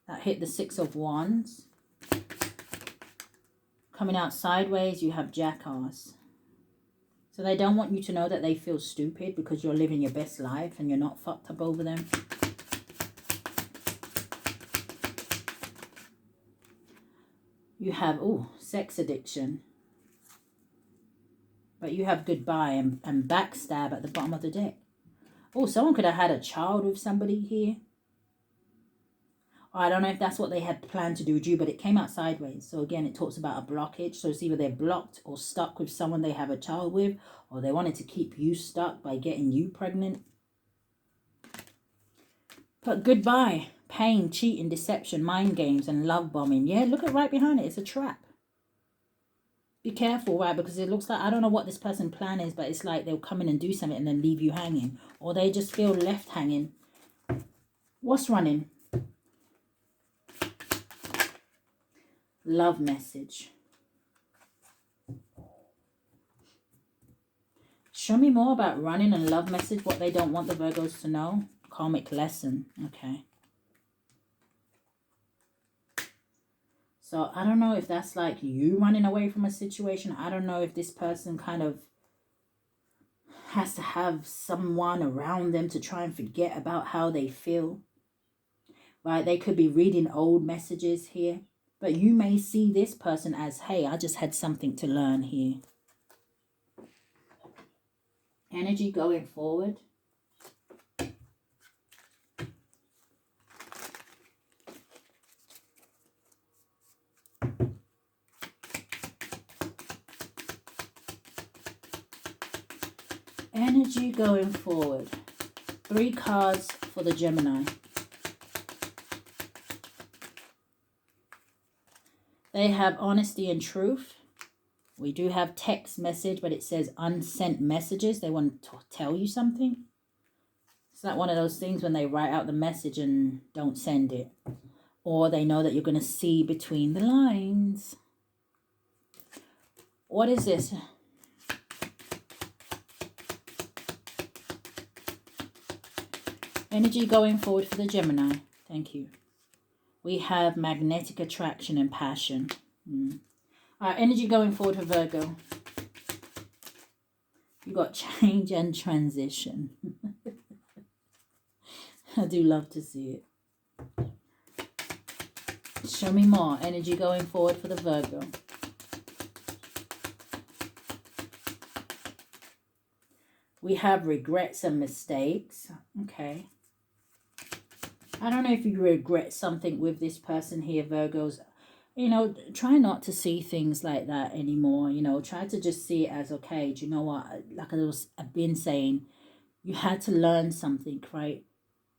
[SPEAKER 1] That hit the 6 of Wands. Coming out sideways, you have Jackass. So they don't want you to know that they feel stupid because you're living your best life and you're not fucked up over them. You have, sex addiction. But you have goodbye and backstab at the bottom of the deck. Oh, someone could have had a child with somebody here. I don't know if that's what they had planned to do with you, but it came out sideways. So again, it talks about a blockage. So it's either they're blocked or stuck with someone they have a child with, or they wanted to keep you stuck by getting you pregnant. But goodbye, pain, cheating, deception, mind games, and love bombing. Yeah, look at right behind it. It's a trap. Be careful, right? Because it looks like, I don't know what this person's plan is, but it's like they'll come in and do something and then leave you hanging. Or they just feel left hanging. What's running? Love message. Show me more about running and love message, what they don't want the Virgos to know. Karmic lesson. Okay. So I don't know if that's like you running away from a situation. I don't know if this person kind of has to have someone around them to try and forget about how they feel. Right? They could be reading old messages here. But you may see this person as, hey, I just had something to learn here. Energy going forward. Energy going forward. 3 cards for the Gemini. They have honesty and truth. We do have text message, but it says unsent messages. They want to tell you something. It's not one of those things when they write out the message and don't send it. Or they know that you're going to see between the lines. What is this? Energy going forward for the Gemini. Thank you. We have magnetic attraction and passion. Energy going forward for Virgo. You got change and transition. I do love to see it. Show me more energy going forward for the Virgo. We have regrets and mistakes. Okay. I don't know if you regret something with this person here, Virgos. You know, try not to see things like that anymore. You know, try to just see it as, okay, do you know what? Like I've been saying, you had to learn something, right?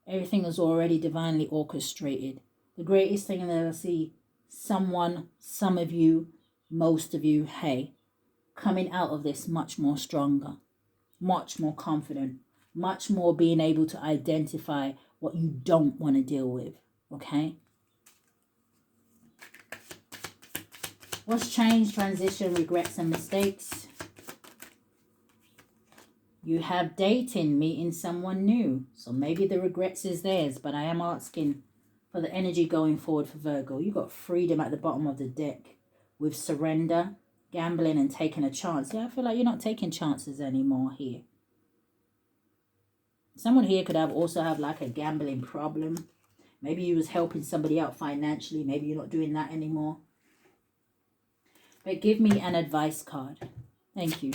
[SPEAKER 1] Everything was already divinely orchestrated. The greatest thing that I see, someone, some of you, most of you, hey, coming out of this much more stronger, much more confident, much more being able to identify what you don't want to deal with, okay? What's changed, transition, regrets, and mistakes? You have dating, meeting someone new. So maybe the regrets is theirs, but I am asking for the energy going forward for Virgo. You got freedom at the bottom of the deck with surrender, gambling, and taking a chance. Yeah, I feel like you're not taking chances anymore here. Someone here could also have like a gambling problem. Maybe you was helping somebody out financially. Maybe you're not doing that anymore. But give me an advice card. Thank you.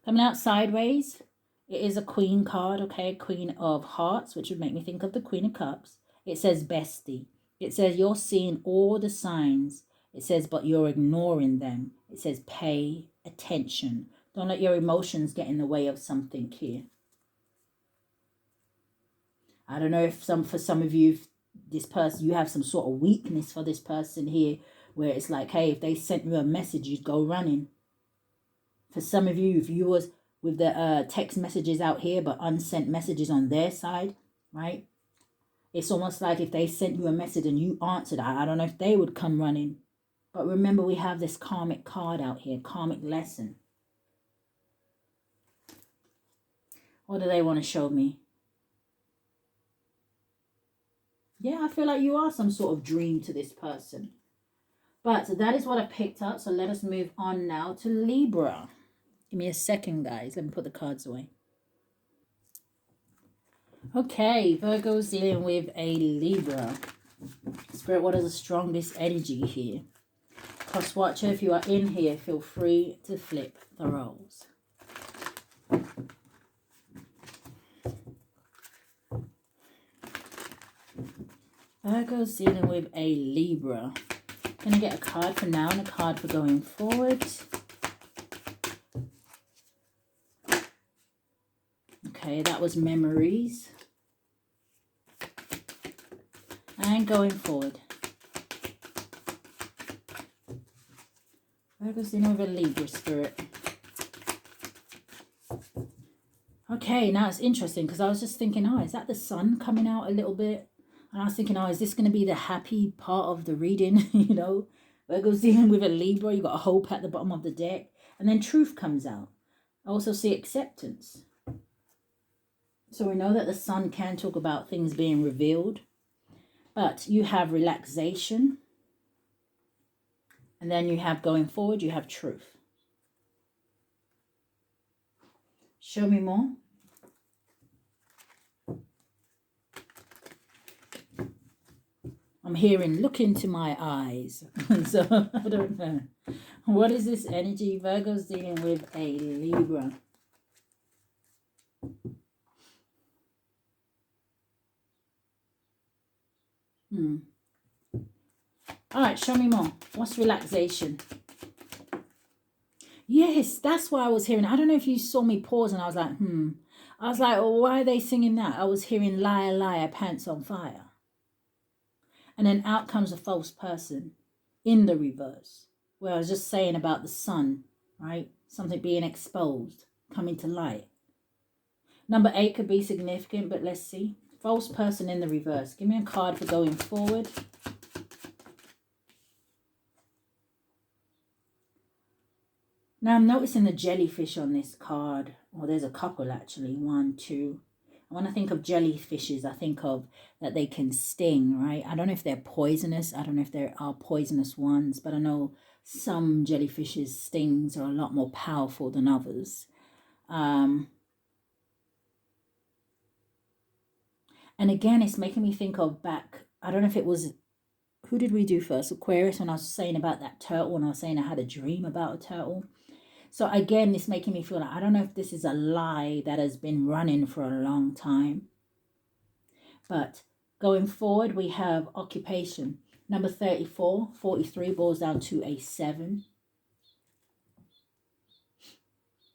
[SPEAKER 1] Coming out sideways, it is a Queen card, okay? Queen of Hearts, which would make me think of the Queen of Cups. It says bestie. It says you're seeing all the signs. It says, but you're ignoring them. It says pay attention. Don't let your emotions get in the way of something here. I don't know if for some of you, this person, you have some sort of weakness for this person here, where it's like, hey, if they sent you a message, you'd go running. For some of you, if you was with the text messages out here, but unsent messages on their side, right? It's almost like if they sent you a message and you answered, I don't know if they would come running. But remember, we have this karmic card out here, karmic lesson. What do they want to show me? Yeah, I feel like you are some sort of dream to this person. But that is what I picked up. So let us move on now to Libra. Give me a second, guys. Let me put the cards away. Okay, Virgo's dealing with a Libra. Spirit, what is the strongest energy here? Cross watcher, if you are in here, feel free to flip the roles. Virgo's dealing with a Libra. Going to get a card for now and a card for going forward. Okay, that was memories. And going forward. Virgo's dealing with a Libra, Spirit. Okay, now it's interesting because I was just thinking, oh, is that the sun coming out a little bit? And I was thinking, oh, is this going to be the happy part of the reading? You know, Virgo's dealing with a Libra. You got a hope at the bottom of the deck. And then truth comes out. I also see acceptance. So we know that the sun can talk about things being revealed. But you have relaxation. And then you have going forward, you have truth. Show me more. I'm hearing, look into my eyes. So, I don't know. What is this energy? Virgo's dealing with a Libra. All right, show me more. What's relaxation? Yes, that's why I was hearing. I don't know if you saw me pause and I was like, I was like, oh, why are they singing that? I was hearing liar, liar, pants on fire. And then out comes a false person in the reverse. Where I was just saying about the sun, right? Something being exposed, coming to light. Number 8 could be significant, but let's see. False person in the reverse. Give me a card for going forward. Now I'm noticing the jellyfish on this card. Well, there's a couple actually. 1, 2. When I think of jellyfishes, I think of that they can sting, right? I don't know if they're poisonous. I don't know if there are poisonous ones, but I know some jellyfishes' stings are a lot more powerful than others. And again, it's making me think of back, I don't know if it was, who did we do first? Aquarius, when I was saying about that turtle, and I was saying I had a dream about a turtle. So again, it's making me feel like, I don't know if this is a lie that has been running for a long time. But going forward, we have occupation. Number 34, 43 boils down to a 7.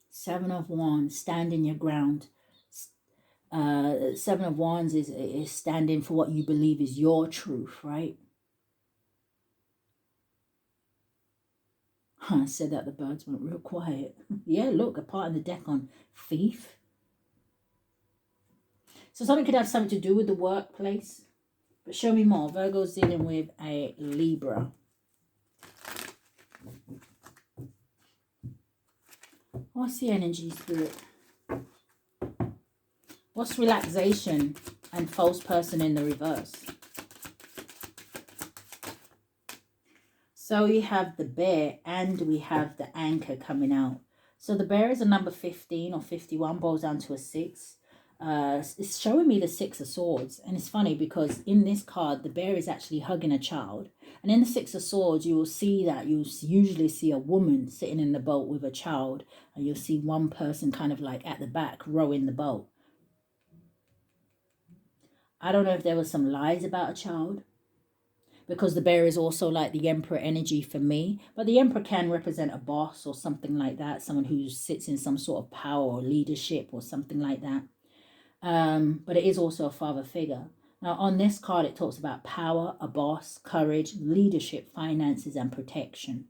[SPEAKER 1] 7 of Wands, standing your ground. 7 of Wands is standing for what you believe is your truth, right? I said that the birds went real quiet. Yeah, look, a part in the deck on thief. So something could have something to do with the workplace. But show me more. Virgo's dealing with a Libra. What's the energy, Spirit? What's relaxation and false person in the reverse? So you have the bear and we have the anchor coming out. So the bear is a number 15 or 51, boils down to a 6. It's showing me the 6 of Swords. And it's funny because in this card, the bear is actually hugging a child. And in the 6 of Swords, you will see that you usually see a woman sitting in the boat with a child. And you'll see one person kind of like at the back rowing the boat. I don't know if there was some lies about a child, because the bear is also like the emperor energy for me. But the emperor can represent a boss or something like that. Someone who sits in some sort of power or leadership or something like that. But it is also a father figure. Now on this card, it talks about power, a boss, courage, leadership, finances, and protection.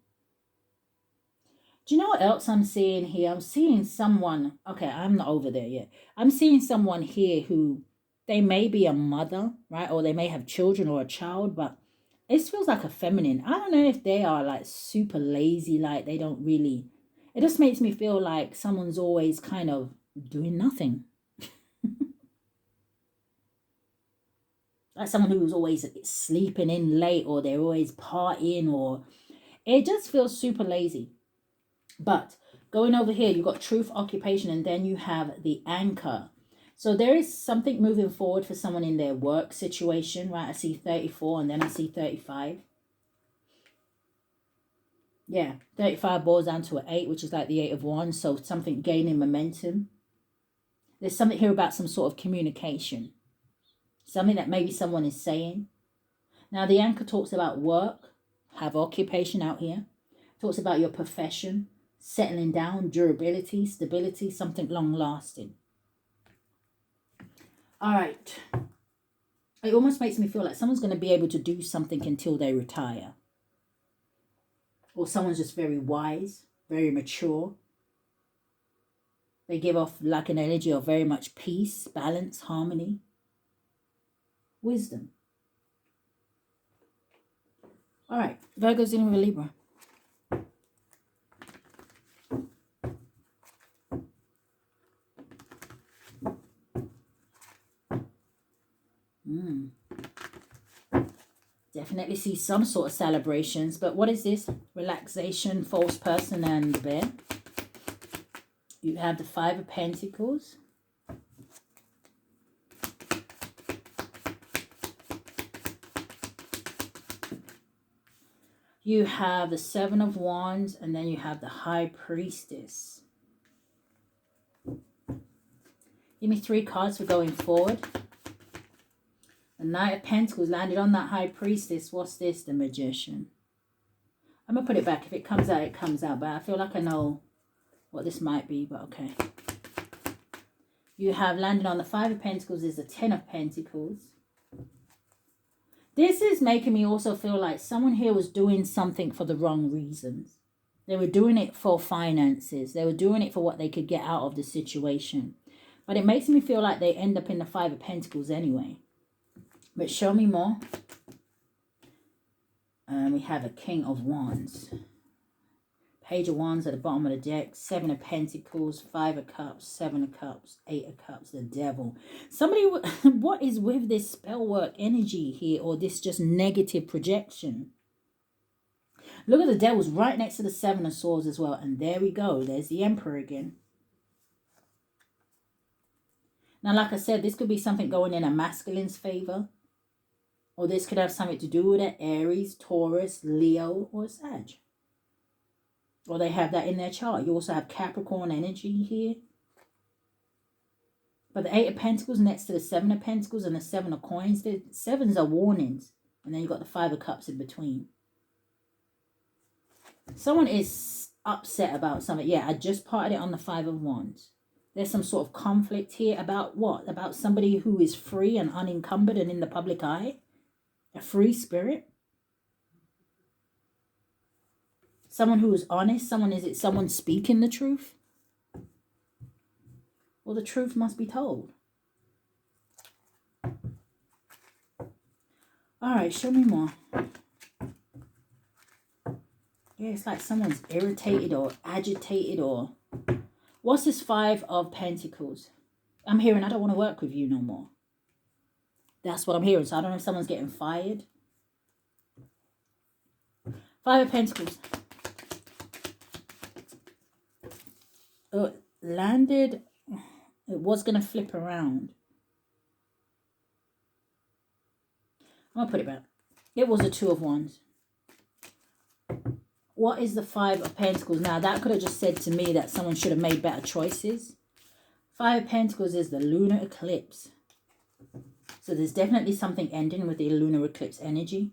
[SPEAKER 1] Do you know what else I'm seeing here? I'm seeing someone, okay, I'm not over there yet. I'm seeing someone here who, they may be a mother, right? Or they may have children or a child, but it feels like a feminine. I don't know if they are like super lazy, like they don't really, it just makes me feel like someone's always kind of doing nothing. Like someone who's always sleeping in late, or they're always partying, or it just feels super lazy. But going over here, you've got truth, occupation, and then you have the anchor. So there is something moving forward for someone in their work situation, right? I see 34 and then I see 35. Yeah, 35 boils down to an 8, which is like the 8 of Wands. So something gaining momentum. There's something here about some sort of communication. Something that maybe someone is saying. Now the anchor talks about work, have occupation out here. Talks about your profession, settling down, durability, stability, something long lasting. All right. It almost makes me feel like someone's going to be able to do something until they retire. Or someone's just very wise, very mature. They give off like an energy of very much peace, balance, harmony, wisdom. All right, Virgo's dealing with a Libra. Definitely see some sort of celebrations, but what is this? Relaxation, false person, and bear. You have the 5 of Pentacles. You have the 7 of Wands, and then you have the High Priestess. Give me 3 cards for going forward. The Knight of Pentacles landed on that High Priestess. What's this? The Magician. I'm going to put it back. If it comes out, it comes out. But I feel like I know what this might be, but okay. You have landed on the 5 of Pentacles is the 10 of Pentacles. This is making me also feel like someone here was doing something for the wrong reasons. They were doing it for finances. They were doing it for what they could get out of the situation. But it makes me feel like they end up in the 5 of Pentacles anyway. But show me more. We have a King of Wands. Page of Wands at the bottom of the deck. 7 of Pentacles, 5 of Cups, 7 of Cups, 8 of Cups, the Devil. Somebody, what is with this spell work energy here, or this just negative projection? Look at the Devil's right next to the 7 of Swords as well. And there we go. There's the Emperor again. Now, like I said, this could be something going in a masculine's favor. Or this could have something to do with an Aries, Taurus, Leo, or Sag. Or they have that in their chart. You also have Capricorn energy here. But the Eight of Pentacles next to the Seven of Pentacles and the Seven of Coins. The sevens are warnings. And then you've got the Five of Cups in between. Someone is upset about something. Yeah, I just parted it on the Five of Wands. There's some sort of conflict here about what? About somebody who is free and unencumbered and in the public eye? A free spirit? Someone who is honest? Is it someone speaking the truth? Well, the truth must be told. All right, show me more. Yeah, it's like someone's irritated or agitated or... What's this Five of Pentacles? I'm hearing I don't want to work with you no more. That's what I'm hearing. So I don't know if someone's getting fired. Five of Pentacles. Oh, it landed... It was going to flip around. I'm going to put it back. It was a Two of Wands. What is the Five of Pentacles? Now, that could have just said to me that someone should have made better choices. Five of Pentacles is the lunar eclipse. So there's definitely something ending with the lunar eclipse energy.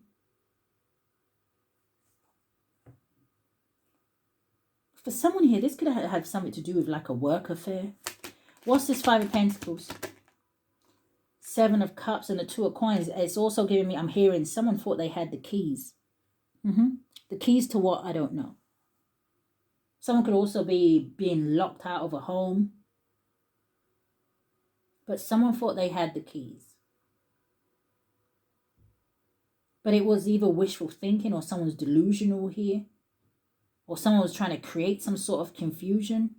[SPEAKER 1] For someone here, this could have something to do with like a work affair. What's this Five of Pentacles? Seven of Cups and the Two of Coins. It's also giving me, I'm hearing someone thought they had the keys. The keys to what? I don't know. Someone could also be being locked out of a home. But someone thought they had the keys. But it was either wishful thinking or someone's delusional here. Or someone was trying to create some sort of confusion.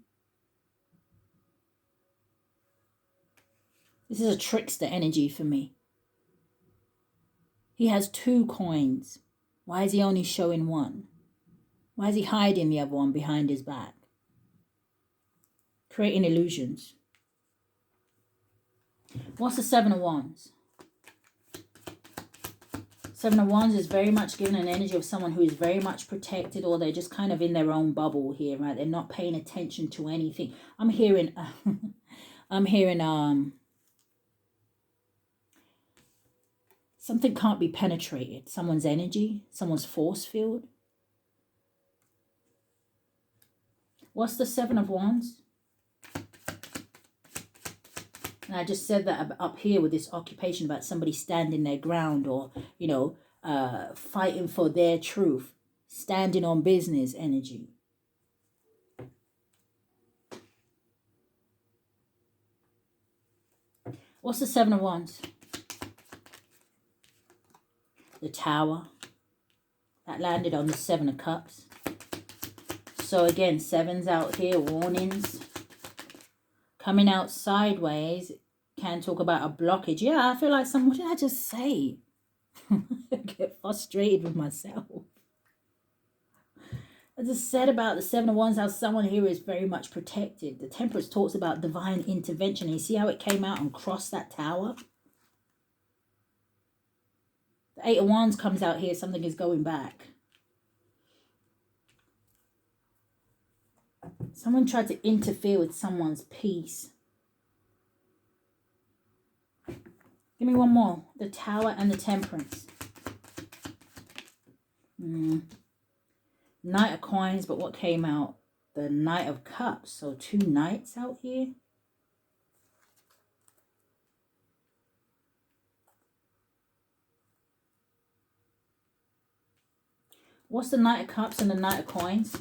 [SPEAKER 1] This is a trickster energy for me. He has two coins. Why is he only showing one? Why is he hiding the other one behind his back? Creating illusions. What's the Seven of Wands? Seven of Wands is very much giving an energy of someone who is very much protected, or they're just kind of in their own bubble here, right? They're not paying attention to anything. I'm hearing something can't be penetrated. Someone's energy, someone's force field. What's the Seven of Wands? And I just said that up here with this occupation about somebody standing their ground or, you know, fighting for their truth. Standing on business energy. What's the Seven of Wands? The Tower. That landed on the Seven of Cups. So again, sevens out here, warnings. Coming out sideways, can talk about a blockage. Yeah, I feel like what did I just say? I get frustrated with myself. I just said about the Seven of Wands, how someone here is very much protected. The Temperance talks about divine intervention. And you see how it came out and crossed that tower? The Eight of Wands comes out here, something is going back. Someone tried to interfere with someone's peace. Give me one more. The Tower and the Temperance. Knight of Coins, but what came out? The Knight of Cups. So two knights out here. What's the Knight of Cups and the Knight of Coins?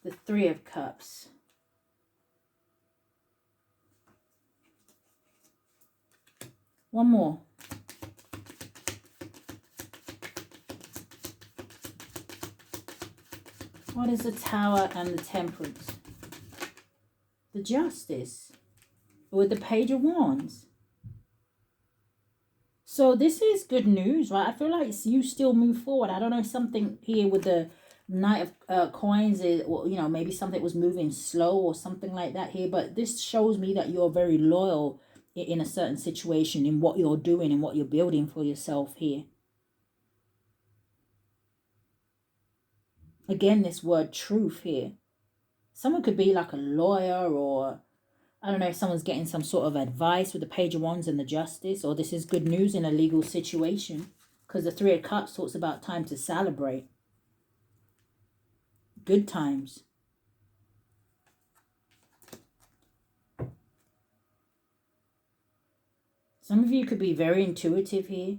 [SPEAKER 1] The Three of Cups. One more. What is the Tower and the Temperance? The Justice. With the Page of Wands. So this is good news, right? I feel like you still move forward. I don't know, something here with the Knight of Coins is, well, you know, maybe something was moving slow or something like that here. But this shows me that you're very loyal in a certain situation, in what you're doing and what you're building for yourself here. Again, this word truth here. Someone could be like a lawyer, or I don't know if someone's getting some sort of advice with the Page of Wands and the Justice, or this is good news in a legal situation, because the Three of Cups talks about time to celebrate. Good times. Some of you could be very intuitive here.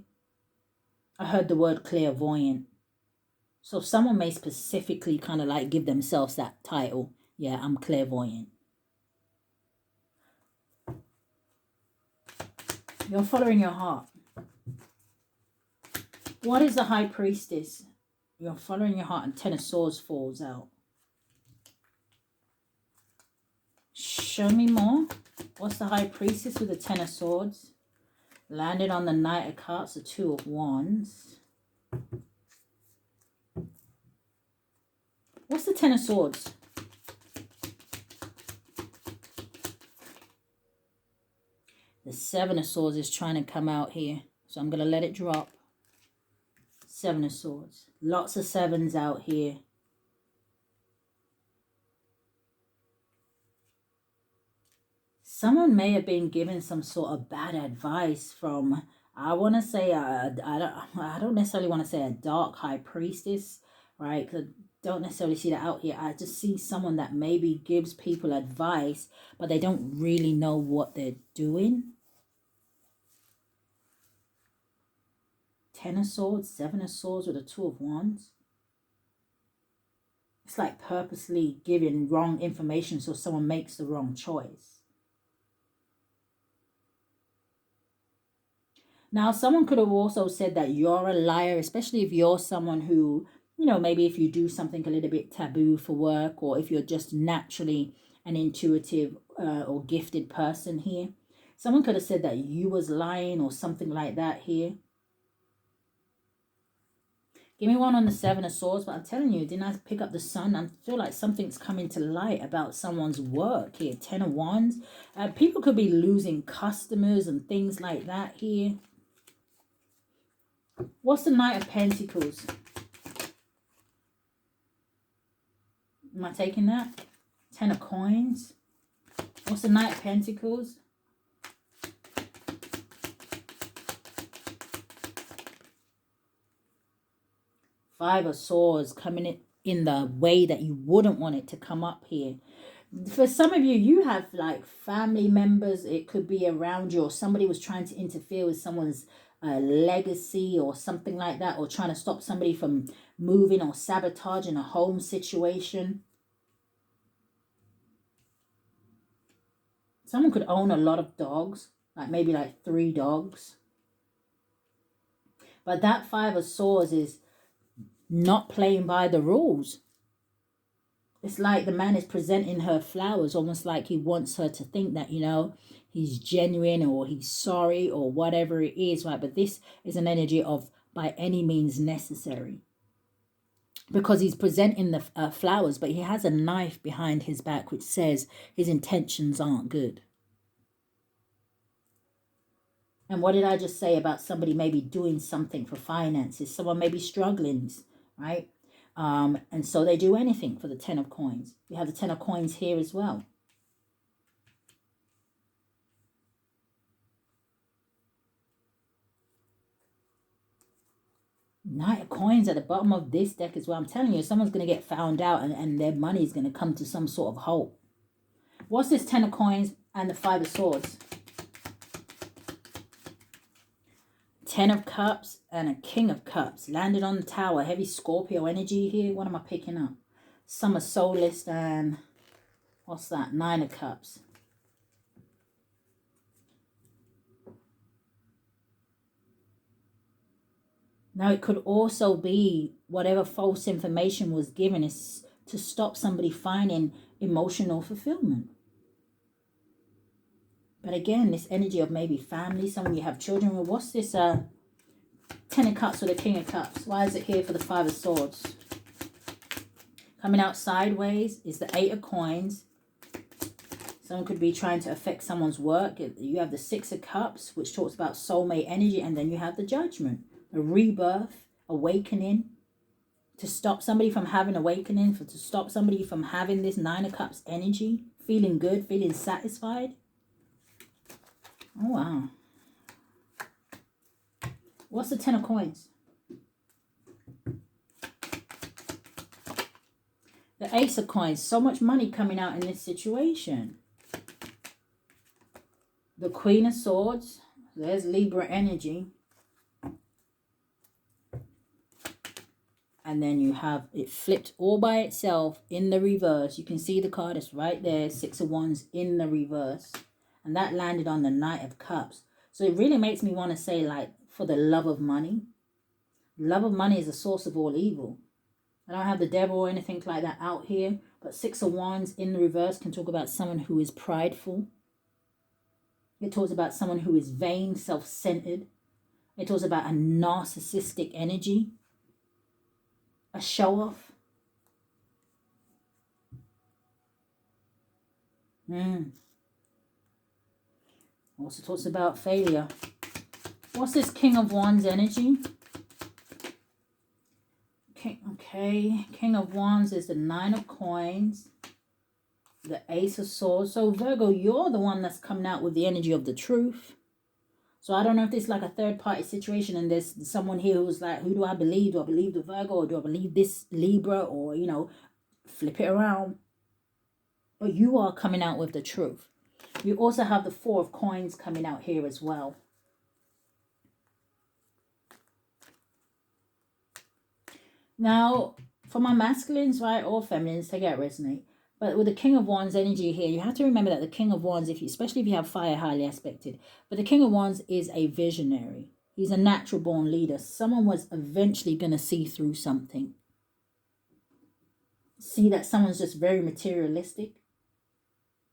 [SPEAKER 1] I heard the word clairvoyant. So someone may specifically kind of like give themselves that title. Yeah, I'm clairvoyant. You're following your heart. What is the High Priestess? You're following your heart, and Ten of Swords falls out. Show me more. What's the High Priestess with the Ten of Swords? Landed on the Knight of Cups, the Two of Wands. What's the Ten of Swords? The Seven of Swords is trying to come out here. So I'm going to let it drop. Seven of Swords. Lots of sevens out here. Someone may have been given some sort of bad advice from, I want to say, I don't necessarily want to say a dark high priestess, right? Because I don't necessarily see that out here. I just see someone that maybe gives people advice, but they don't really know what they're doing. Ten of Swords, Seven of Swords with a Two of Wands. It's like purposely giving wrong information so someone makes the wrong choice. Now, someone could have also said that you're a liar, especially if you're someone who, you know, maybe if you do something a little bit taboo for work, or if you're just naturally an intuitive or gifted person here. Someone could have said that you was lying or something like that here. Give me one on the Seven of Swords, but I'm telling you, didn't I pick up the Sun? I feel like something's coming to light about someone's work here. Ten of Wands. People could be losing customers and things like that here. What's the Knight of Pentacles? Am I taking that? Ten of Coins. What's the Knight of Pentacles? Five of Swords coming in the way that you wouldn't want it to come up here. For some of you, you have like family members. It could be around you, or somebody was trying to interfere with someone's legacy or something like that, or trying to stop somebody from moving or sabotaging a home situation. Someone could own a lot of dogs, like maybe like 3 dogs. But that Five of Swords is not playing by the rules. It's like the man is presenting her flowers, almost like he wants her to think that, you know, he's genuine or he's sorry or whatever it is, right? But this is an energy of by any means necessary. Because he's presenting the flowers, but he has a knife behind his back which says his intentions aren't good. And what did I just say about somebody maybe doing something for finances? Someone may be struggling, right? And so they do anything for the Ten of Coins. We have the Ten of Coins here as well. Knight of Coins at the bottom of this deck as well. I'm telling you, someone's going to get found out, and their money is going to come to some sort of halt. What's this Ten of Coins and the Five of Swords? Ten of Cups and a King of Cups. Landed on the Tower. Heavy Scorpio energy here. What am I picking up? Summer Solist and what's that? Nine of Cups. Now, it could also be whatever false information was given is to stop somebody finding emotional fulfillment. But again, this energy of maybe family, some of you have children. Well, what's this Ten of Cups or the King of Cups? Why is it here for the Five of Swords? Coming out sideways is the Eight of Coins. Someone could be trying to affect someone's work. You have the Six of Cups, which talks about soulmate energy. And then you have the Judgment, a rebirth, awakening. To stop somebody from having awakening, to stop somebody from having this Nine of Cups energy. Feeling good, feeling satisfied. Oh, wow. What's the Ten of Coins? The Ace of Coins. So much money coming out in this situation. The Queen of Swords. There's Libra energy. And then you have it flipped all by itself in the reverse. You can see the card is right there. Six of Wands in the reverse. And that landed on the Knight of Cups. So it really makes me want to say, like, for the love of money. Love of money is the source of all evil. I don't have the devil or anything like that out here. But Six of Wands in the reverse can talk about someone who is prideful. It talks about someone who is vain, self-centered. It talks about a narcissistic energy. A show-off. Also talks about failure. What's this King of Wands energy? King of Wands is the Nine of Coins. The Ace of Swords. So Virgo, you're the one that's coming out with the energy of the truth. So I don't know if it's like a third party situation and there's someone here who's like, who do I believe? Do I believe the Virgo or do I believe this Libra? Or, you know, flip it around. But you are coming out with the truth. You also have the Four of Coins coming out here as well. Now, for my masculines, right, or feminines, take it out, resonate. But with the King of Wands energy here, you have to remember that the King of Wands, especially if you have fire highly aspected, but the King of Wands is a visionary. He's a natural born leader. Someone was eventually going to see through something. See that someone's just very materialistic.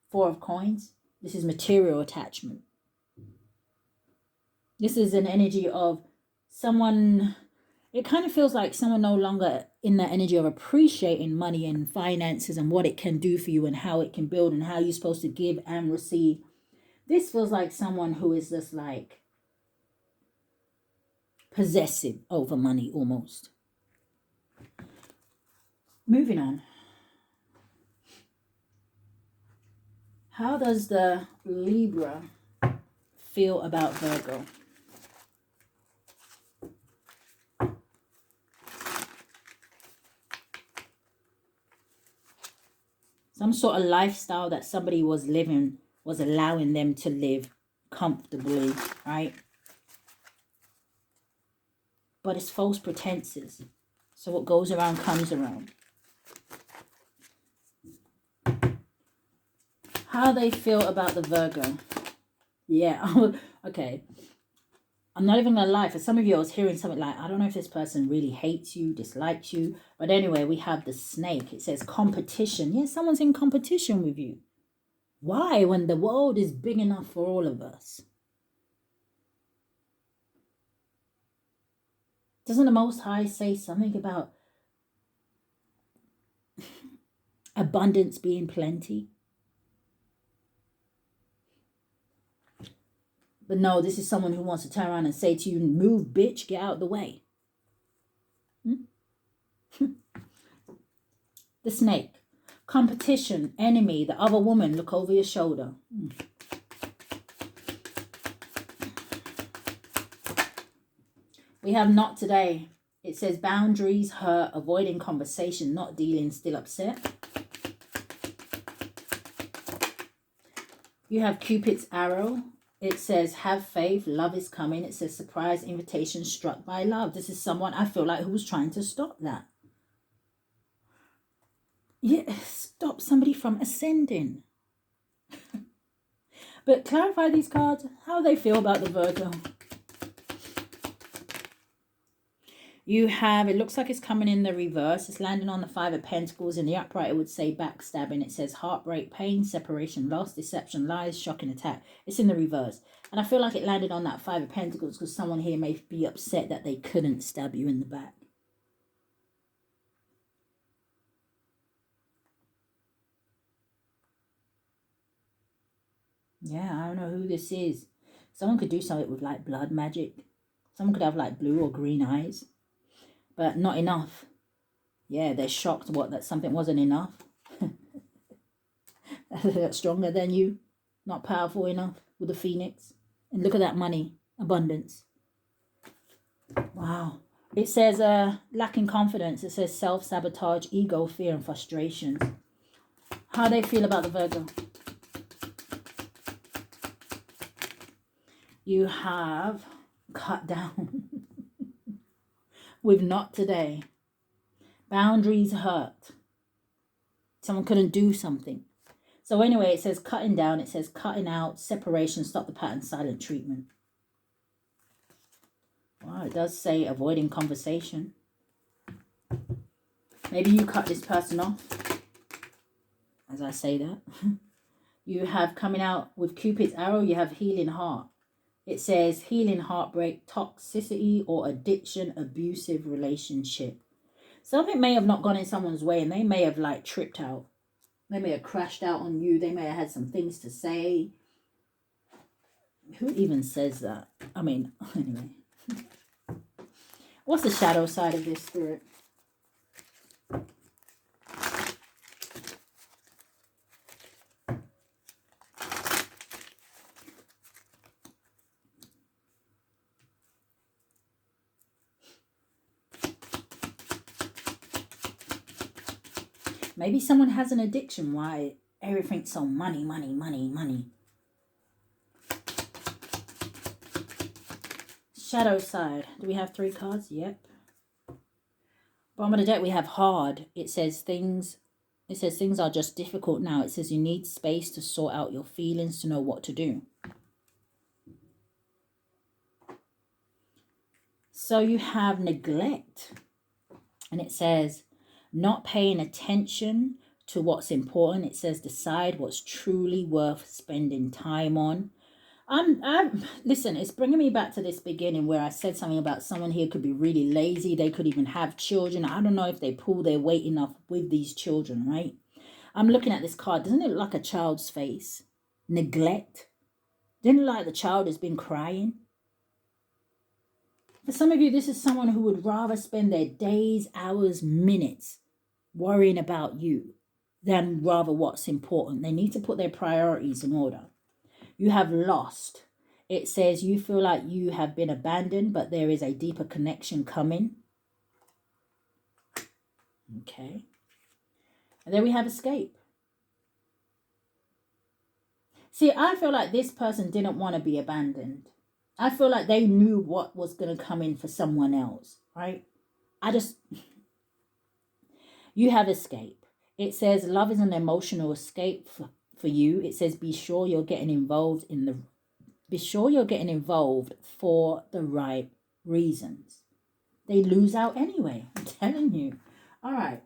[SPEAKER 1] Four of Coins. This is material attachment. This is an energy of someone... It kind of feels like someone no longer in that energy of appreciating money and finances and what it can do for you and how it can build and how you're supposed to give and receive. This feels like someone who is just like possessive over money almost. Moving on. How does the Libra feel about Virgo? Some sort of lifestyle that somebody was living was allowing them to live comfortably, right? But it's false pretenses. So what goes around comes around. How they feel about the Virgo. Yeah, okay. I'm not even going to lie. For some of you, I was hearing something like, I don't know if this person really hates you, dislikes you. But anyway, we have the snake. It says competition. Yeah, someone's in competition with you. Why? When the world is big enough for all of us. Doesn't the Most High say something about abundance being plenty? But no, this is someone who wants to turn around and say to you, move, bitch, get out of the way. The snake. Competition, enemy, the other woman, look over your shoulder. We have not today. It says boundaries, hurt, avoiding conversation, not dealing, still upset. You have Cupid's arrow. It says, have faith, love is coming. It says, surprise invitation struck by love. This is someone I feel like who was trying to stop that. Yeah, stop somebody from ascending. But clarify these cards, how they feel about the Virgo. You have, it looks like it's coming in the reverse. It's landing on the Five of Pentacles. In the upright, it would say backstabbing. It says heartbreak, pain, separation, loss, deception, lies, shocking attack. It's in the reverse. And I feel like it landed on that Five of Pentacles because someone here may be upset that they couldn't stab you in the back. Yeah, I don't know who this is. Someone could do something with like blood magic. Someone could have like blue or green eyes, but not enough. Yeah, they're shocked that something wasn't enough. Stronger than you, not powerful enough with the phoenix. And look at that money, abundance. Wow. It says lacking confidence. It says self-sabotage, ego, fear, and frustrations. How do they feel about the Virgo? You have cut down with not today. Boundaries hurt. Someone couldn't do something. So anyway, it says cutting down. It says cutting out, separation, stop the pattern, silent treatment. Wow, it does say avoiding conversation. Maybe you cut this person off. As I say that. You have coming out with Cupid's arrow, you have healing heart. It says healing heartbreak, toxicity or addiction, abusive relationship. Something may have not gone in someone's way and they may have like tripped out. They may have crashed out on you. They may have had some things to say. Who even says that? I mean, anyway. What's the shadow side of this, Spirit? Maybe someone has an addiction. Why everything's so money, money, money, money. Shadow side. Do we have 3 cards? Yep. Bottom of the deck we have hard. It says things are just difficult now. It says you need space to sort out your feelings, to know what to do. So you have neglect. And it says not paying attention to what's important. It says decide what's truly worth spending time on. Listen, it's bringing me back to this beginning where I said something about someone here could be really lazy. They could even have children. I don't know if they pull their weight enough with these children, right? I'm looking at this card. Doesn't it look like a child's face? Neglect. Didn't it look like the child has been crying? For some of you, this is someone who would rather spend their days, hours, minutes worrying about you than rather what's important. They need to put their priorities in order. You have lost. It says you feel like you have been abandoned, but there is a deeper connection coming. Okay. And then we have escape. See, I feel like this person didn't want to be abandoned. I feel like they knew what was going to come in for someone else, right? You have escape. It says love is an emotional escape for you. It says be sure you're getting involved for the right reasons. They lose out anyway, I'm telling you. All right.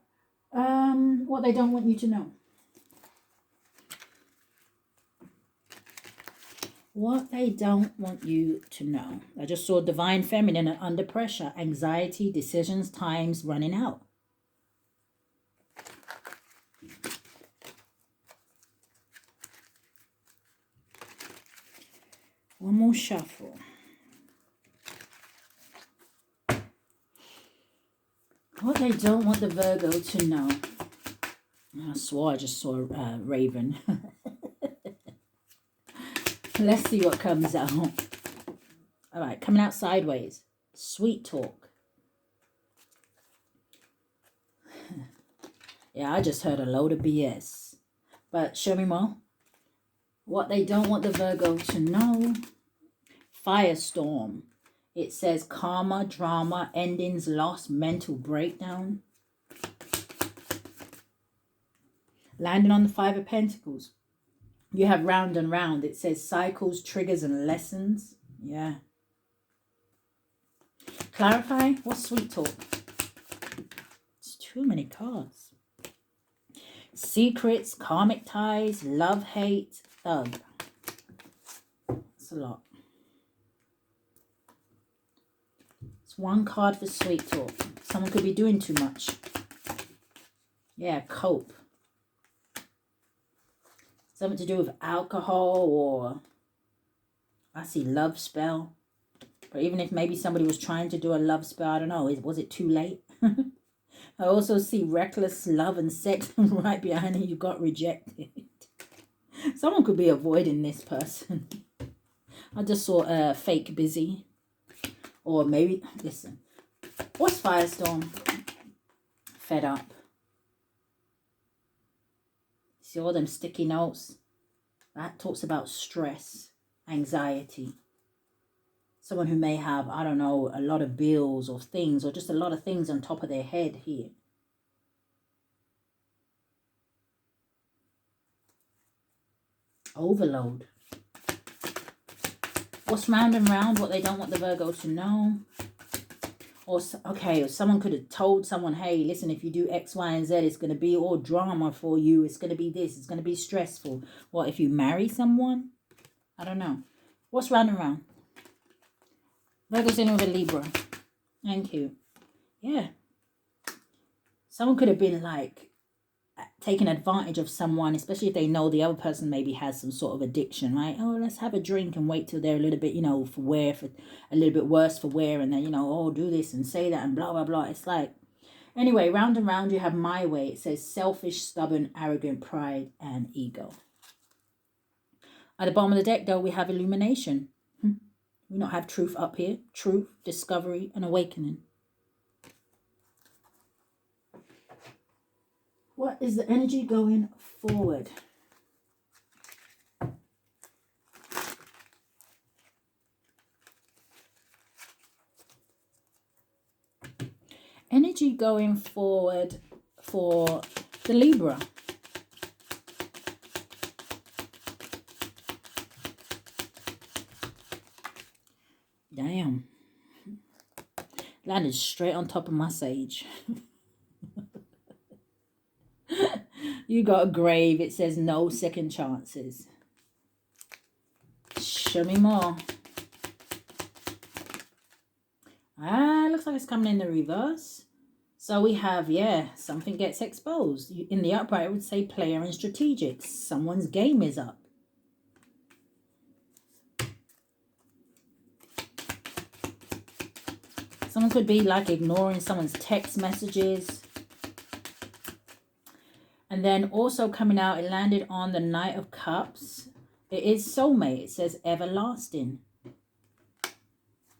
[SPEAKER 1] What they don't want you to know. What they don't want you to know. I just saw divine feminine and under pressure, anxiety, decisions, times running out. One more shuffle. What they don't want the Virgo to know. I swore I just saw a raven. Let's see what comes out. All right, coming out sideways. Sweet talk. Yeah, I just heard a load of BS. But show me more. What they don't want the Virgo to know. Firestorm. It says karma, drama, endings, loss, mental breakdown. Landing on the 5 of Pentacles. You have round and round. It says cycles, triggers, and lessons. Yeah. Clarify. What's sweet talk? It's too many cards. Secrets, karmic ties, love, hate, thug. That's a lot. It's 1 card for sweet talk. Someone could be doing too much. Yeah, cope. Something to do with alcohol, or I see love spell. But even if maybe somebody was trying to do a love spell, I don't know, was it too late? I also see reckless love and sex right behind it. You got rejected. Someone could be avoiding this person. I just saw fake busy. Or maybe, listen, what's Firestorm? Fed up. See all them sticky notes? That talks about stress, anxiety. Someone who may have, I don't know, a lot of bills or things, or just a lot of things on top of their head here. Overload. What's round and round? What they don't want the Virgo to know. Or, okay, or someone could have told someone, hey, listen, if you do X, Y, and Z, it's going to be all drama for you. It's going to be this. It's going to be stressful. What, if you marry someone? I don't know. What's round and round? Virgo's in with a Libra. Thank you. Yeah. Someone could have been like taking advantage of someone, especially if they know the other person maybe has some sort of addiction, right? Oh, let's have a drink and wait till they're a little bit, you know, for a little bit worse for wear, and then, you know, oh, do this and say that and blah, blah, blah. It's like, anyway, round and round you have my way. It says selfish, stubborn, arrogant, pride, and ego. At the bottom of the deck, though, we have illumination. We not have truth up here. Truth, discovery, and awakening. What is the energy going forward? Energy going forward for the Libra. Damn. Landed straight on top of my sage. You got a grave. It says no second chances. Show me more. Ah, looks like it's coming in the reverse. So we have, yeah, something gets exposed. In the upright, I would say player and strategic. Someone's game is up. Someone could be like ignoring someone's text messages. And then also coming out, it landed on the Knight of Cups. It is soulmate. It says everlasting.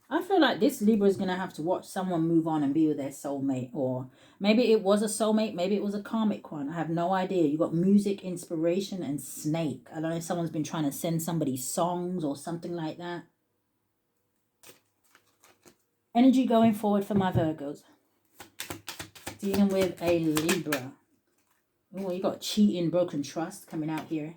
[SPEAKER 1] I feel like this Libra is going to have to watch someone move on and be with their soulmate. Or maybe it was a soulmate. Maybe it was a karmic one. I have no idea. You got music, inspiration, and snake. I don't know if someone's been trying to send somebody songs or something like that. Energy going forward for my Virgos. Dealing with a Libra. Oh, you got cheating, broken trust coming out here.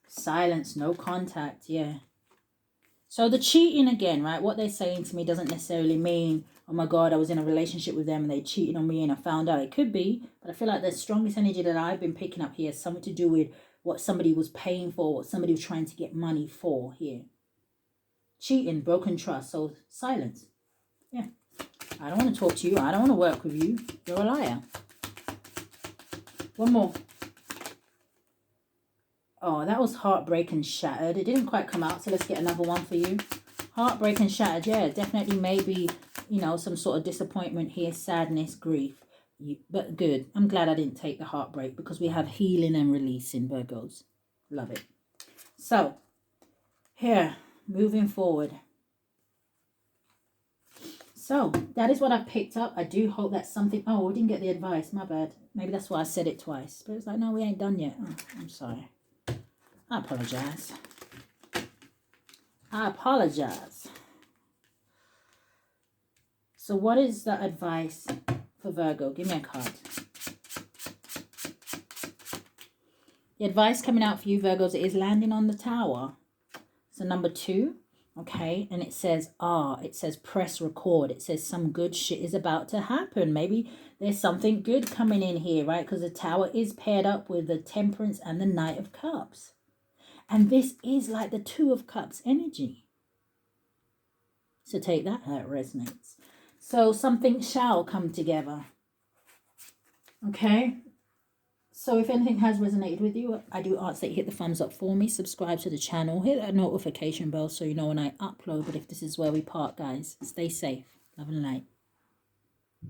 [SPEAKER 1] Silence, no contact, yeah. So the cheating again, right? What they're saying to me doesn't necessarily mean, oh my God, I was in a relationship with them and they cheated on me and I found out. It could be, but I feel like the strongest energy that I've been picking up here is something to do with what somebody was paying for, what somebody was trying to get money for here. Cheating, broken trust, so silence. Yeah. I don't want to talk to you. I don't want to work with you. You're a liar. One more. Oh, that was heartbreak and shattered. It didn't quite come out, so let's get another one for you. Heartbreak and shattered. Yeah, definitely maybe, you know, some sort of disappointment here, sadness, grief. But good. I'm glad I didn't take the heartbreak because we have healing and releasing, Virgos. Love it. So, here, moving forward. So, that is what I've picked up. I do hope that's something... Oh, we didn't get the advice. My bad. Maybe that's why I said it twice. But it's like, no, we ain't done yet. Oh, I'm sorry. I apologize. I apologize. So what is the advice for Virgo? Give me a card. The advice coming out for you, Virgos, it is landing on the Tower. So number 2. Okay, and it says, it says press record. It says some good shit is about to happen. Maybe there's something good coming in here, right? Because the Tower is paired up with the Temperance and the Knight of Cups. And this is like the 2 of Cups energy. So take that how it resonates. So something shall come together. Okay. So if anything has resonated with you, I do ask that you hit the thumbs up for me, subscribe to the channel, hit that notification bell so you know when I upload. But if this is where we part, guys, stay safe. Love and light.